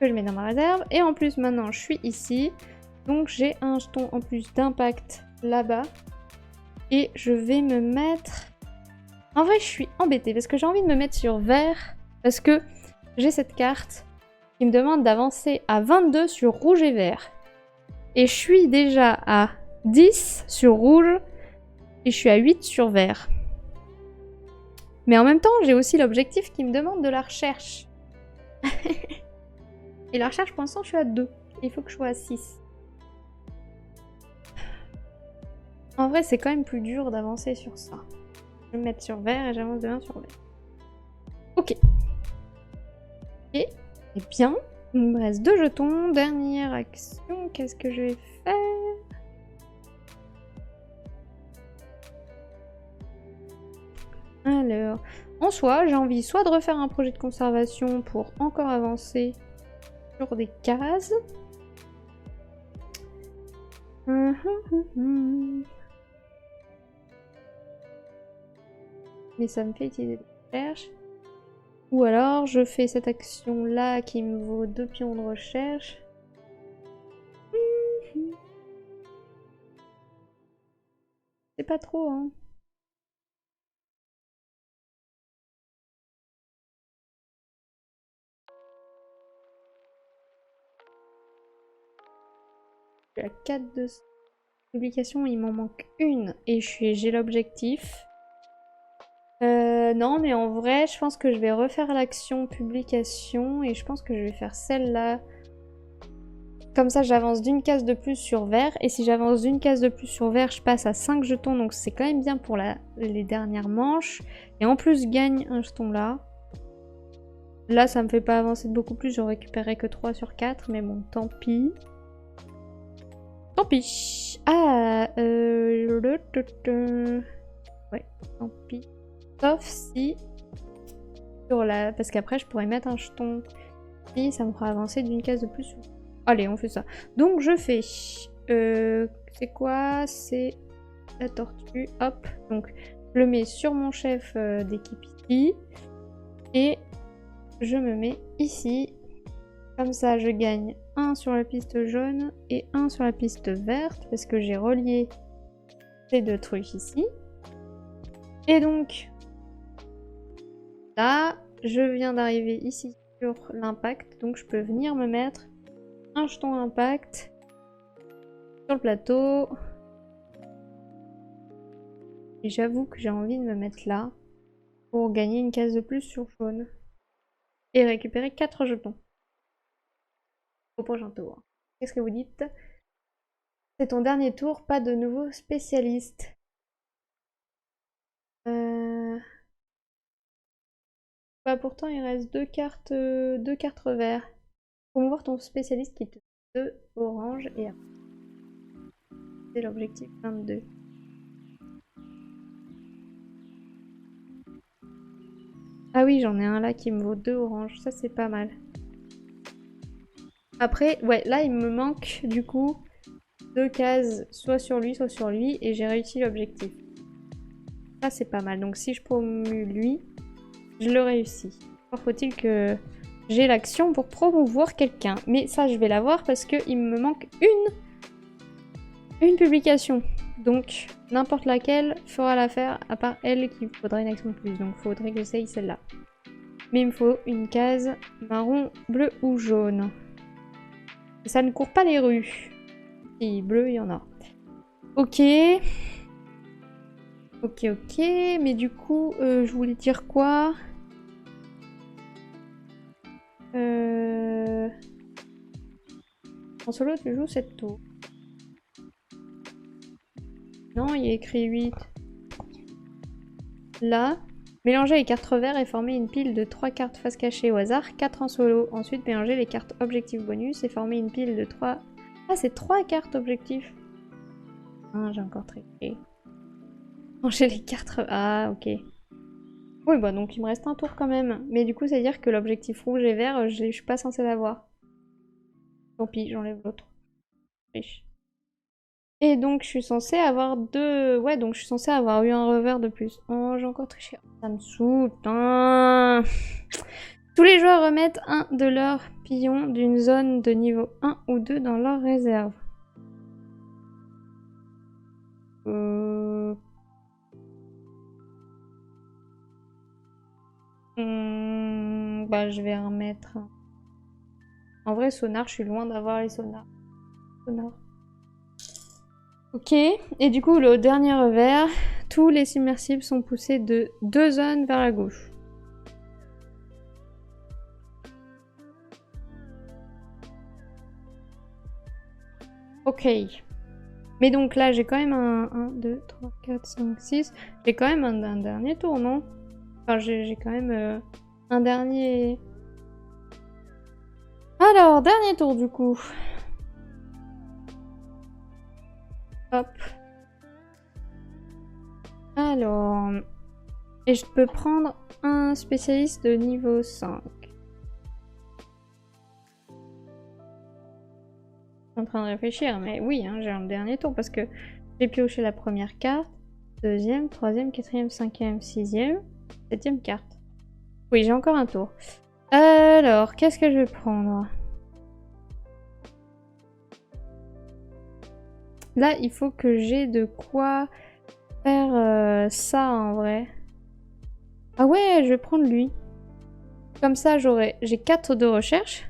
Que je mets dans ma réserve. Et en plus, maintenant, je suis ici. Donc, j'ai un jeton en plus d'impact là-bas. Et je vais me mettre... En vrai, je suis embêtée parce que j'ai envie de me mettre sur vert. Parce que j'ai cette carte qui me demande d'avancer à 22 sur rouge et vert. Et je suis déjà à 10 sur rouge et je suis à 8 sur vert. Mais en même temps, j'ai aussi l'objectif qui me demande de la recherche. Et la recherche, pour l'instant, je suis à 2. Il faut que je sois à 6. En vrai, c'est quand même plus dur d'avancer sur ça. Je vais me mettre sur vert et j'avance de 1 sur vert. Ok. Et bien, il me reste 2 jetons. Dernière action, qu'est-ce que je vais faire? Alors, en soi, j'ai envie soit de refaire un projet de conservation pour encore avancer sur des cases. Mais ça me fait utiliser des recherches. Ou alors, je fais cette action-là qui me vaut 2 pions de recherche. C'est pas trop, hein. Je suis à 4 de publication, il m'en manque une et j'ai l'objectif. Non, mais en vrai, je pense que je vais refaire l'action publication et je pense que je vais faire celle-là. Comme ça, j'avance d'une case de plus sur vert. Et si j'avance d'une case de plus sur vert, je passe à 5 jetons. Donc c'est quand même bien pour les dernières manches. Et en plus, je gagne un jeton là. Là, ça me fait pas avancer de beaucoup plus. Je récupérerai que 3 sur 4. Mais bon, tant pis. Tant pis. Ah, ouais, tant pis. Sauf si... sur la... Parce qu'après, je pourrais mettre un jeton. Si, ça me fera avancer d'une case de plus. Allez, on fait ça. Donc, je fais... c'est quoi? C'est la tortue. Hop. Donc, je le mets sur mon chef d'équipe ici. Et je me mets ici. Comme ça, je gagne un sur la piste jaune et un sur la piste verte. Parce que j'ai relié ces 2 trucs ici. Et donc... là, je viens d'arriver ici sur l'impact. Donc, je peux venir me mettre un jeton impact sur le plateau. Et j'avoue que j'ai envie de me mettre là. pour gagner une case de plus sur jaune. Et récupérer 4 jetons. Au prochain tour. Qu'est-ce que vous dites? C'est ton dernier tour, pas de nouveau spécialiste. Bah pourtant il reste deux cartes verts. Promouvoir ton spécialiste qui te donne 2 oranges et après. C'est l'objectif 22. Ah oui, j'en ai un là qui me vaut 2 oranges, ça c'est pas mal. Après, ouais, là il me manque du coup 2 cases, soit sur lui, et j'ai réussi l'objectif. Ça c'est pas mal, donc si je promue lui, je le réussis. Encore faut-il que j'ai l'action pour promouvoir quelqu'un. Mais ça je vais l'avoir parce qu'il me manque une publication. Donc n'importe laquelle fera l'affaire, à part elle qui faudra une action de plus. Donc il faudrait que j'essaye celle-là. Mais il me faut une case marron, bleu ou jaune. Et ça ne court pas les rues. Si, bleu, il y en a. Ok. Ok, mais du coup, je voulais dire quoi? En solo, tu joues cette tour. Non, il y a écrit 8. Là, mélanger les cartes verts et former une pile de 3 cartes face cachée au hasard, 4 en solo. Ensuite, mélanger les cartes objectifs bonus et former une pile de 3... Ah, c'est 3 cartes objectifs. Ah, j'ai encore triché. Mélanger les cartes... Ah, ok. Oui, bah donc il me reste un tour quand même. Mais du coup, ça veut dire que l'objectif rouge et vert, je suis pas censée l'avoir. Tant pis, j'enlève l'autre. Riche. Et donc, je suis censée avoir 2... Ouais, donc je suis censée avoir eu un revers de plus. Oh, j'ai encore triché. Ça me saoule, putain. Tous les joueurs remettent un de leurs pions d'une zone de niveau 1 ou 2 dans leur réserve. Bah, je vais remettre... En vrai, sonar, je suis loin d'avoir les sonars. Ok, et du coup, le dernier revers, tous les submersibles sont poussés de 2 zones vers la gauche. Ok. Mais donc là, j'ai quand même un 1, 2, 3, 4, 5, 6. J'ai quand même un dernier tour, non? Enfin, j'ai quand même un dernier... Alors, dernier tour du coup. Hop. Alors... Et je peux prendre un spécialiste de niveau 5. En train de réfléchir, mais oui, hein, j'ai un dernier tour parce que j'ai pioché la première carte, deuxième, troisième, quatrième, cinquième, sixième, septième carte. Oui, j'ai encore un tour. Alors, qu'est-ce que je vais prendre? Là, il faut que j'ai de quoi faire ça en vrai. Ah ouais, je vais prendre lui. Comme ça, j'ai 4 de recherche.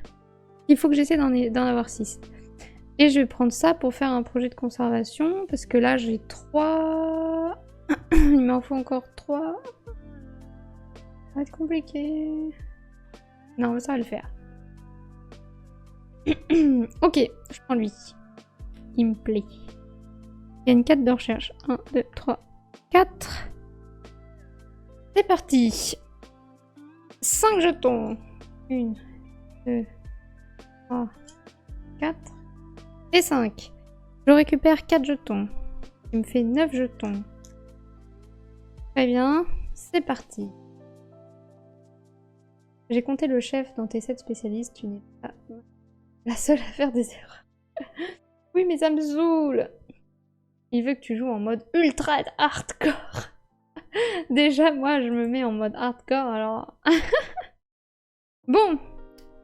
Il faut que j'essaie d'en avoir 6. Et je vais prendre ça pour faire un projet de conservation. Parce que là, j'ai 3... Il m'en faut encore 3. Ça va être compliqué. Non, ça va le faire. Ok, je prends lui. Il me plaît. Il y a une 4 de recherche. 1, 2, 3, 4. C'est parti. 5 jetons. 1, 2, 3, 4 et 5. Je récupère 4 jetons. Il me fait 9 jetons. Très bien, c'est parti. J'ai compté le chef dans tes 7 spécialistes, tu n'es pas la seule à faire des erreurs. Oui, mais ça me saoule. Il veut que tu joues en mode ultra hardcore. Déjà, moi, je me mets en mode hardcore, alors... Bon,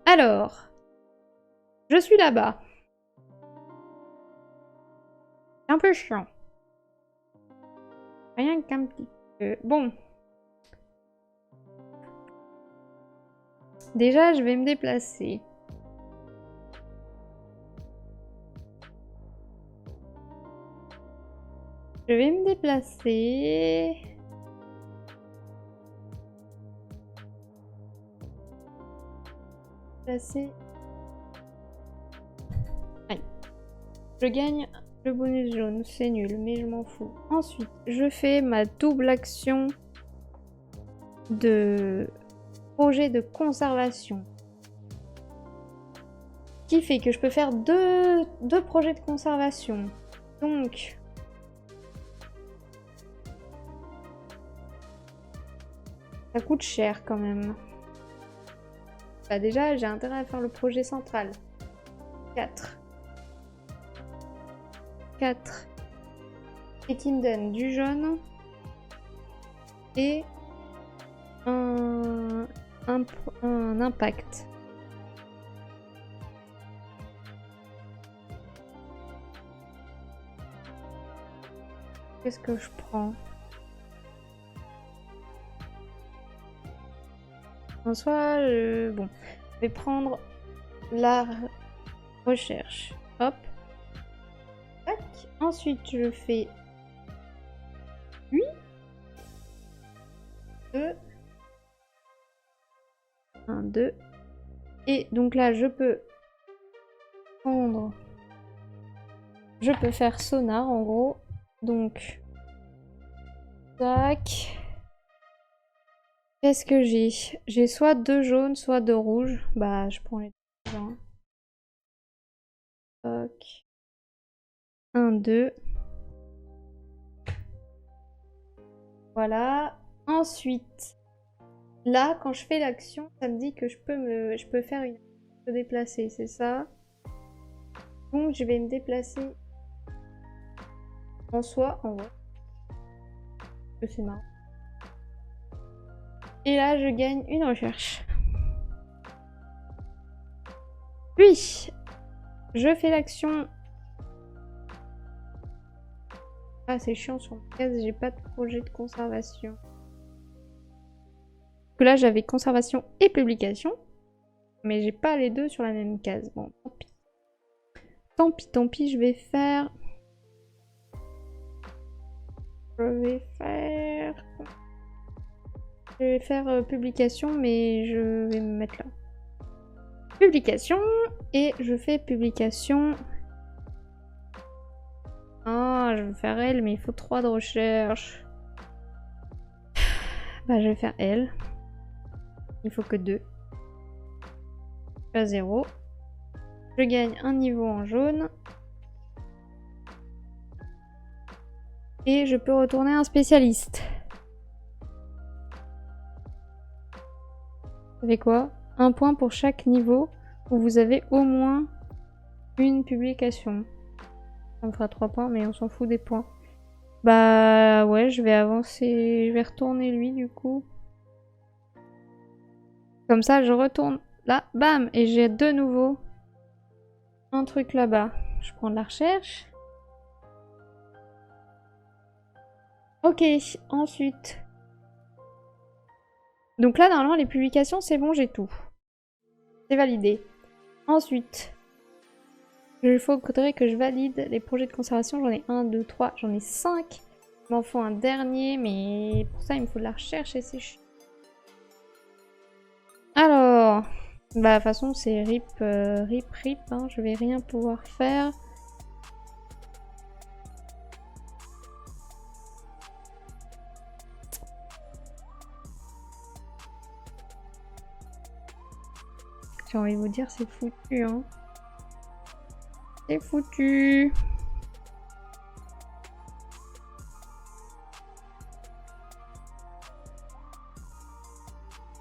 alors... Je suis là-bas. C'est un peu chiant. Rien qu'un petit peu. Bon. Déjà, je vais me déplacer. Je vais me déplacer. placer. Allez. Je gagne le bonus jaune, c'est nul, mais je m'en fous. Ensuite, je fais ma double action de projet de conservation. Qui fait que je peux faire deux projets de conservation. Donc... ça coûte cher quand même. Bah déjà, j'ai intérêt à faire le projet central. 4. 4. Et qui me donne du jaune. Et un impact. Qu'est-ce que je prends? En soi, bon, je vais prendre la recherche. Hop. Tac. Ensuite, je fais 8. 2. 1, 2. Et donc là, je peux prendre... je peux faire sonar, en gros. Donc... tac... qu'est-ce que j'ai? J'ai soit 2 jaunes, soit 2 rouges. Bah, je prends les deux. Hein. Tac. 1, 2. Voilà. Ensuite, là, quand je fais l'action, ça me dit que je peux faire une... se déplacer, c'est ça? Donc, je vais me déplacer en soi, en vrai. C'est marrant. Et là, je gagne une recherche. Puis, je fais l'action... ah, c'est chiant sur ma case, j'ai pas de projet de conservation. Parce que là, j'avais conservation et publication. Mais j'ai pas les deux sur la même case. Bon, tant pis. Tant pis, tant pis, je vais faire... publication, mais je vais me mettre là. Publication, et je fais publication. Ah, je vais faire elle, mais il faut 3 de recherche. Bah, je vais faire elle. Il faut que 2. Pas 0. Je gagne un niveau en jaune. Et je peux retourner un spécialiste. Ça fait quoi? Un point pour chaque niveau où vous avez au moins une publication. Ça me fera 3 points, mais on s'en fout des points. Bah ouais, je vais avancer. Je vais retourner lui du coup. Comme ça, je retourne là. Bam! Et j'ai de nouveau un truc là-bas. Je prends de la recherche. Ok, ensuite. Donc là, normalement, les publications, c'est bon, j'ai tout. C'est validé. Ensuite, il faudrait que je valide les projets de conservation. J'en ai 1, 2, 3, j'en ai 5. Il m'en faut un dernier, mais pour ça, il me faut de la recherche et c'est chiant. Alors, bah, de toute façon, c'est rip, rip, hein, je vais rien pouvoir faire. J'ai envie de vous dire, c'est foutu, hein. C'est foutu.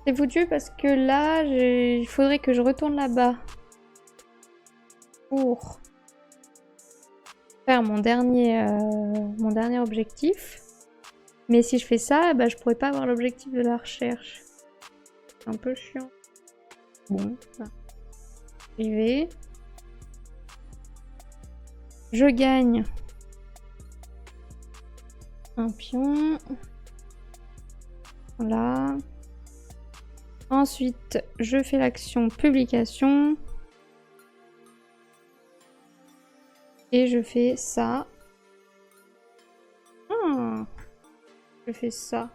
C'est foutu parce que là, il faudrait que je retourne là-bas pour faire mon dernier objectif. Mais si je fais ça, bah, je pourrais pas avoir l'objectif de la recherche. C'est un peu chiant. Bon, ça. J'y vais. Je gagne un pion. Voilà. Ensuite, je fais l'action publication. Et je fais ça. Ah, je fais ça.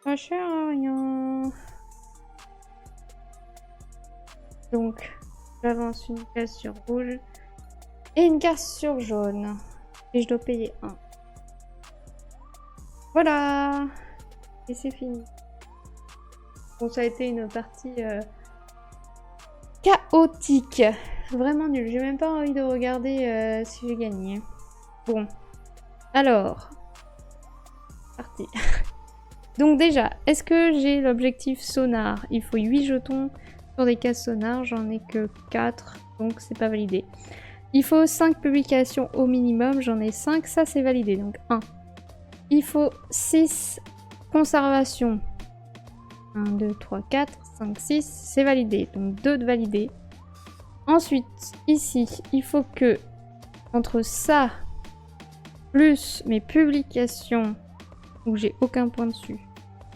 Pas cher à rien. Donc, j'avance une case sur rouge et une case sur jaune. Et je dois payer 1. Voilà. Et c'est fini. Bon, ça a été une partie chaotique. Vraiment nul. J'ai même pas envie de regarder si j'ai gagné. Bon. Alors. Parti. Donc déjà, est-ce que j'ai l'objectif sonar? Il faut 8 jetons sur des cases sonar. J'en ai que 4. Donc c'est pas validé. Il faut 5 publications au minimum. J'en ai 5. Ça c'est validé. Donc 1. Il faut 6 conservations. 1, 2, 3, 4, 5, 6, c'est validé. Donc 2 de validé. Ensuite, ici, il faut que, entre ça, plus mes publications, où j'ai aucun point dessus,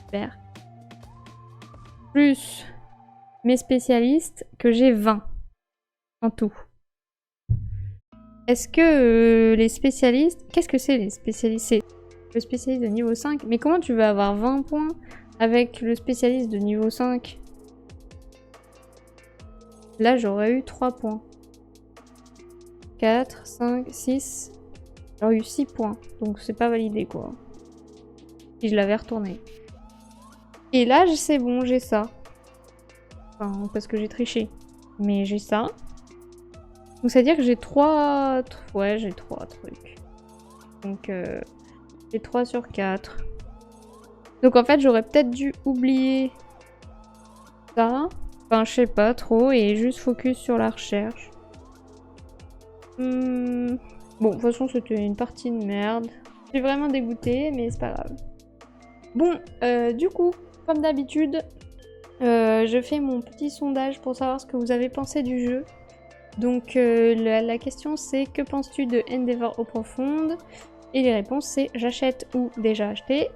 super, plus mes spécialistes, que j'ai 20 en tout. Est-ce que les spécialistes... Qu'est-ce que c'est les spécialistes? C'est le spécialiste de niveau 5. Mais comment tu veux avoir 20 points avec le spécialiste de niveau 5? Là, j'aurais eu 3 points. 4, 5, 6. J'aurais eu 6 points. Donc, c'est pas validé, quoi. Si je l'avais retourné. Et là, c'est bon, j'ai ça. Enfin, parce que j'ai triché. Mais j'ai ça. Donc, ça veut dire que j'ai 3... Ouais, j'ai 3 trucs. Donc, j'ai 3 sur 4. Donc, en fait, j'aurais peut-être dû oublier ça. Enfin, je sais pas trop, et juste focus sur la recherche. Bon, de toute façon, c'était une partie de merde. Je suis vraiment dégoûtée, mais c'est pas grave. Bon, du coup, comme d'habitude, je fais mon petit sondage pour savoir ce que vous avez pensé du jeu. Donc, la question c'est: que penses-tu de Endeavor Eaux Profondes? Et les réponses c'est: j'achète ou déjà acheté.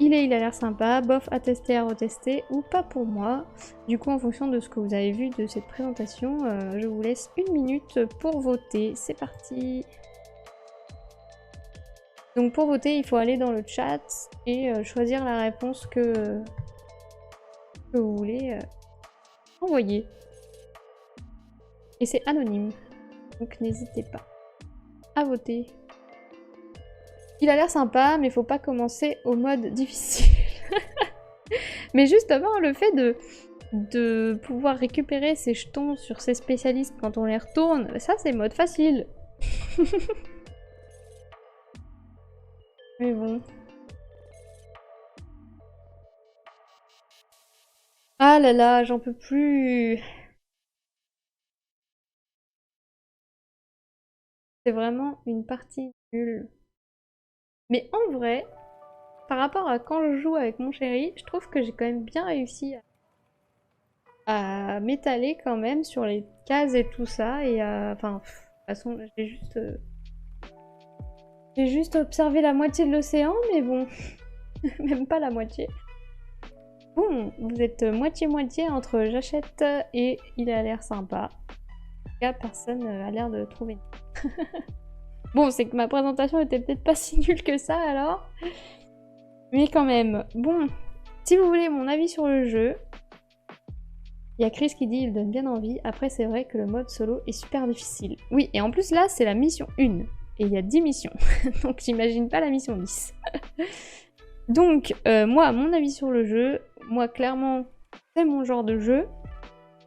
Il a l'air sympa, bof à tester, à retester, ou pas pour moi. Du coup, en fonction de ce que vous avez vu de cette présentation, je vous laisse 1 minute pour voter. C'est parti! Donc pour voter, il faut aller dans le chat et choisir la réponse que vous voulez envoyer. Et c'est anonyme, donc n'hésitez pas à voter. Il a l'air sympa, mais faut pas commencer au mode difficile. Mais justement, le fait de pouvoir récupérer ses jetons sur ses spécialistes quand on les retourne, ça c'est mode facile. Mais bon. Ah là là, j'en peux plus. C'est vraiment une partie nulle. Mais en vrai, par rapport à quand je joue avec mon chéri, je trouve que j'ai quand même bien réussi à m'étaler quand même sur les cases et tout ça. Et enfin, de toute façon, j'ai juste observé la moitié de l'océan, mais bon, même pas la moitié. Bon, vous êtes moitié-moitié entre j'achète et il a l'air sympa. En tout cas, personne a l'air de trouver. Bon, c'est que ma présentation était peut-être pas si nulle que ça alors. Mais quand même. Bon, si vous voulez mon avis sur le jeu, il y a Chris qui dit il donne bien envie. Après, c'est vrai que le mode solo est super difficile. Oui, et en plus là, c'est la mission 1. Et il y a 10 missions. Donc j'imagine pas la mission 10. Donc, moi, mon avis sur le jeu, moi, clairement, c'est mon genre de jeu.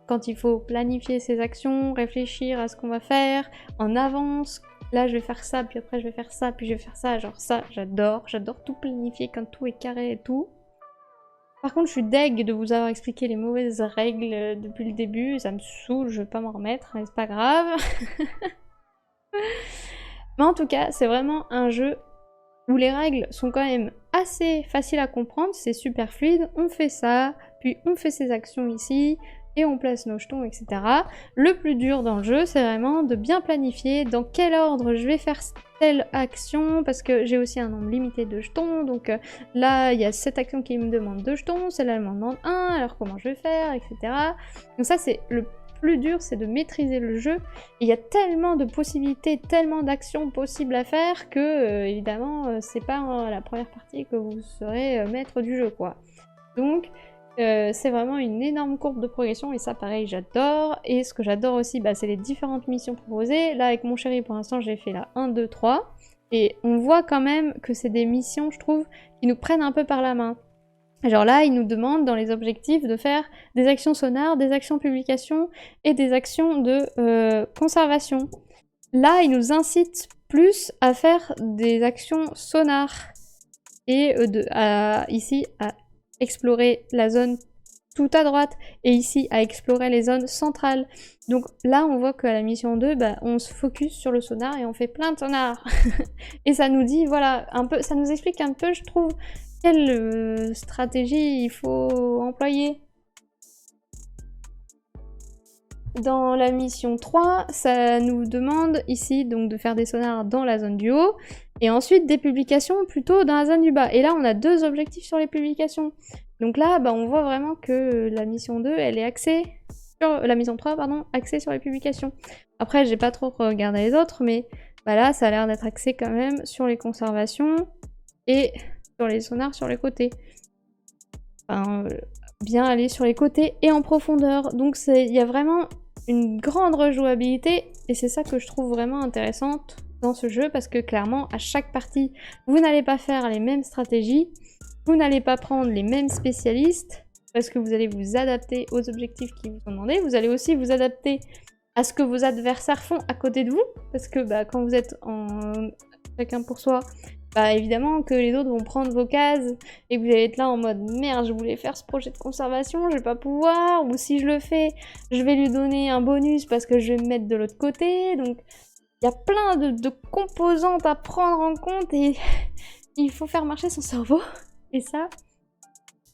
Quand il faut planifier ses actions, réfléchir à ce qu'on va faire, en avance. Là, je vais faire ça, puis après, je vais faire ça, puis je vais faire ça. Genre ça, j'adore. J'adore tout planifier quand tout est carré et tout. Par contre, je suis deg de vous avoir expliqué les mauvaises règles depuis le début. Ça me saoule, je vais pas m'en remettre, mais c'est pas grave. Mais en tout cas, c'est vraiment un jeu où les règles sont quand même assez faciles à comprendre. C'est super fluide. On fait ça, puis on fait ses actions ici. Et on place nos jetons, etc. Le plus dur dans le jeu, c'est vraiment de bien planifier dans quel ordre je vais faire telle action, parce que j'ai aussi un nombre limité de jetons, donc là, il y a cette action qui me demande 2 jetons, celle-là, elle m'en demande 1, alors comment je vais faire, etc. Donc ça, c'est le plus dur, c'est de maîtriser le jeu. Il y a tellement de possibilités, tellement d'actions possibles à faire que, évidemment, c'est pas la première partie que vous serez maître du jeu, quoi. Donc c'est vraiment une énorme courbe de progression et ça pareil j'adore. Et ce que j'adore aussi bah, c'est les différentes missions proposées. Là avec mon chéri pour l'instant j'ai fait la 1, 2, 3 et on voit quand même que c'est des missions je trouve qui nous prennent un peu par la main. Genre là il nous demande dans les objectifs de faire des actions sonars, des actions publication et des actions de conservation. Là il nous incite plus à faire des actions sonars et ici à explorer la zone tout à droite et ici à explorer les zones centrales. Donc là on voit qu'à la mission 2 bah, on se focus sur le sonar et on fait plein de sonars. Et ça nous dit voilà un peu, ça nous explique un peu je trouve quelle stratégie il faut employer. Dans la mission 3, ça nous demande ici donc de faire des sonars dans la zone du haut et ensuite des publications plutôt dans la zone du bas. Et là on a 2 objectifs sur les publications. Donc là bah, on voit vraiment que la mission 2 elle est axée sur la mission 3 pardon, axée sur les publications. Après j'ai pas trop regardé les autres mais bah là ça a l'air d'être axé quand même sur les conservations et sur les sonars sur les côtés. Enfin, bien aller sur les côtés et en profondeur. Donc il y a vraiment une grande rejouabilité et c'est ça que je trouve vraiment intéressante dans ce jeu parce que clairement à chaque partie vous n'allez pas faire les mêmes stratégies, vous n'allez pas prendre les mêmes spécialistes parce que vous allez vous adapter aux objectifs qui vous sont demandés, vous allez aussi vous adapter à ce que vos adversaires font à côté de vous parce que bah, quand vous êtes en chacun pour soi, bah évidemment que les autres vont prendre vos cases et que vous allez être là en mode merde je voulais faire ce projet de conservation, je vais pas pouvoir, ou si je le fais, je vais lui donner un bonus parce que je vais me mettre de l'autre côté, donc il y a plein de composantes à prendre en compte et il faut faire marcher son cerveau et ça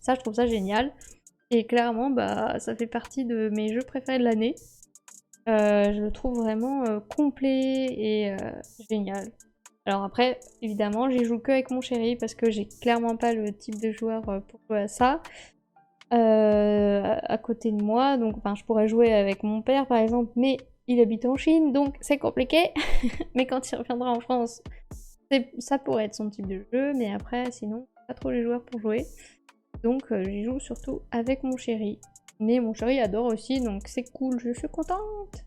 je trouve ça génial et clairement bah ça fait partie de mes jeux préférés de l'année. Je le trouve vraiment complet et génial. Alors après, évidemment, j'y joue que avec mon chéri parce que j'ai clairement pas le type de joueur pour jouer à ça à côté de moi. Donc, enfin, je pourrais jouer avec mon père par exemple, mais il habite en Chine, donc c'est compliqué. Mais quand il reviendra en France, ça pourrait être son type de jeu, mais après, sinon, pas trop les joueurs pour jouer. Donc, j'y joue surtout avec mon chéri. Mais mon chéri adore aussi, donc c'est cool, je suis contente.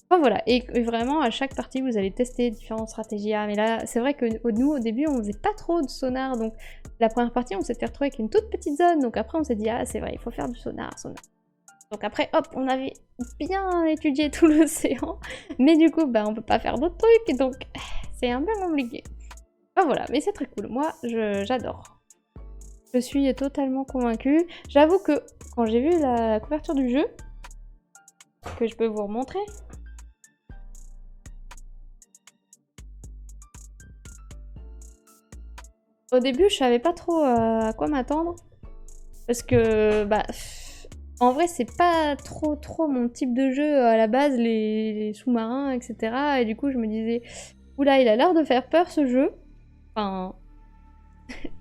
Enfin voilà, et vraiment à chaque partie vous allez tester différentes stratégies. Ah mais là c'est vrai que nous au début on faisait pas trop de sonar, donc la première partie on s'était retrouvé avec une toute petite zone, donc après on s'est dit ah c'est vrai il faut faire du sonar. Donc après hop on avait bien étudié tout l'océan, mais du coup bah on peut pas faire d'autres trucs, donc c'est un peu compliqué. Enfin voilà, mais c'est très cool, moi j'adore. Je suis totalement convaincue. J'avoue que quand j'ai vu la couverture du jeu, que je peux vous remontrer, au début, je savais pas trop à quoi m'attendre. Parce que, bah, en vrai, c'est pas trop mon type de jeu à la base, les sous-marins, etc. Et du coup, je me disais, oula, il a l'air de faire peur ce jeu. Enfin,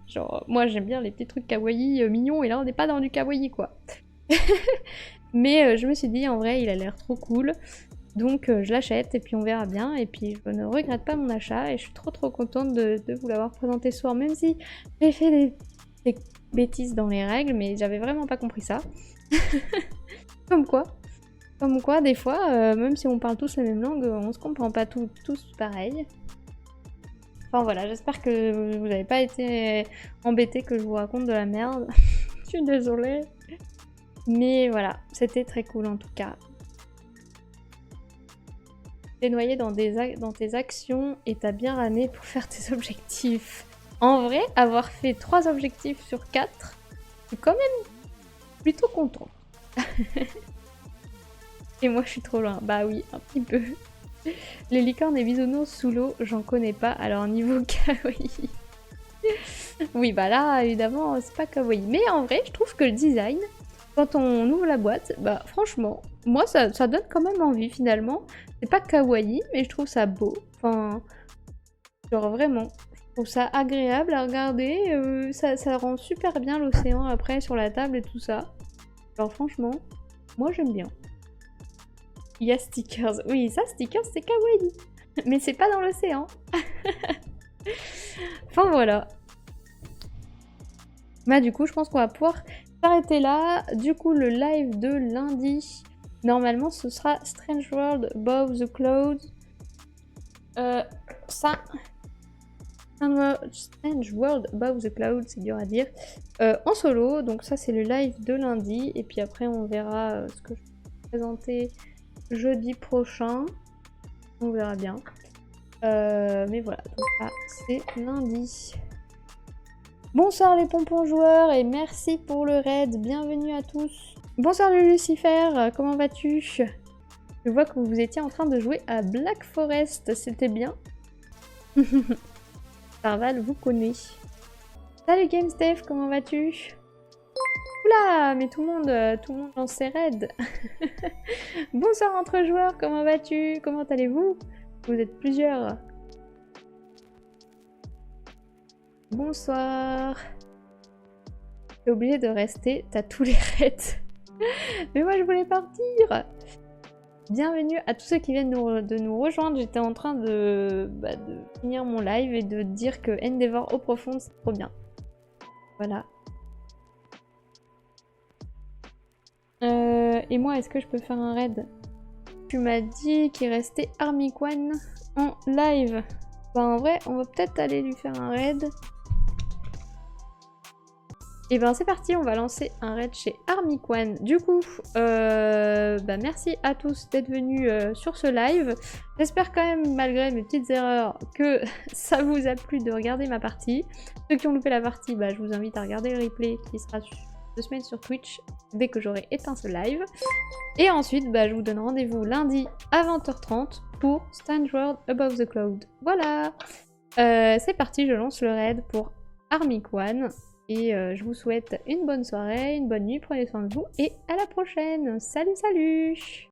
genre, moi j'aime bien les petits trucs kawaii mignons, et là on n'est pas dans du kawaii quoi. Mais je me suis dit, en vrai, il a l'air trop cool. Donc je l'achète et puis on verra bien. Et puis je ne regrette pas mon achat et je suis trop contente de vous l'avoir présenté ce soir. Même si j'ai fait des bêtises dans les règles, mais j'avais vraiment pas compris ça. Comme quoi, des fois, même si on parle tous la même langue, on se comprend pas tous pareil. Enfin voilà, j'espère que vous n'avez pas été embêtés que je vous raconte de la merde. Je suis désolée. Mais voilà, c'était très cool en tout cas. T'es noyé dans tes actions et t'as bien ramé pour faire tes objectifs. En vrai, avoir fait 3 objectifs sur 4, je suis quand même plutôt contente. Et moi je suis trop loin. Bah oui, un petit peu. Les licornes et bisounours sous l'eau, j'en connais pas, alors niveau kawaii. Oui bah là évidemment c'est pas kawaii. Mais en vrai je trouve que le design, quand on ouvre la boîte, bah franchement, moi ça donne quand même envie finalement. C'est pas kawaii, mais je trouve ça beau. Enfin, genre vraiment, je trouve ça agréable à regarder. Ça rend super bien l'océan après sur la table et tout ça. Genre franchement, moi j'aime bien. Il y a stickers. Oui, ça, stickers, c'est kawaii. Mais c'est pas dans l'océan. Enfin voilà. Bah du coup, je pense qu'on va pouvoir s'arrêter là. Du coup, le live de lundi, normalement, ce sera Strange World Above the Clouds. Ça... Strange World Above the Clouds, c'est dur à dire. En solo, donc ça c'est le live de lundi. Et puis après, on verra ce que je vais présenter jeudi prochain. On verra bien. Mais voilà, donc ça c'est lundi. Bonsoir les pompons joueurs et merci pour le raid, bienvenue à tous. Bonsoir le Lucifer, comment vas-tu? Je vois que vous étiez en train de jouer à Black Forest, c'était bien. Parval vous connaît. Salut GameStef, comment vas-tu? Oula, mais tout le monde lance ses raids. Bonsoir entre joueurs, comment vas-tu? Comment allez-vous? Vous êtes plusieurs. Bonsoir. T'es obligé de rester, t'as tous les raids. Mais moi je voulais partir. Bienvenue à tous ceux qui viennent de nous rejoindre. J'étais en train de finir mon live et de dire que Endeavor eau profonde c'est trop bien. Voilà. Et moi est-ce que je peux faire un raid? Tu m'as dit qu'il restait Armiquan en live. Bah en vrai on va peut-être aller lui faire un raid. Et ben c'est parti, on va lancer un raid chez Armiquan. Du coup, merci à tous d'être venus sur ce live. J'espère quand même, malgré mes petites erreurs, que ça vous a plu de regarder ma partie. Ceux qui ont loupé la partie, je vous invite à regarder le replay qui sera 2 semaines sur Twitch dès que j'aurai éteint ce live. Et ensuite, je vous donne rendez-vous lundi à 20h30 pour Strange World Above the Cloud. Voilà, c'est parti, je lance le raid pour Armiquan. Et je vous souhaite une bonne soirée, une bonne nuit, prenez soin de vous et à la prochaine. Salut, salut!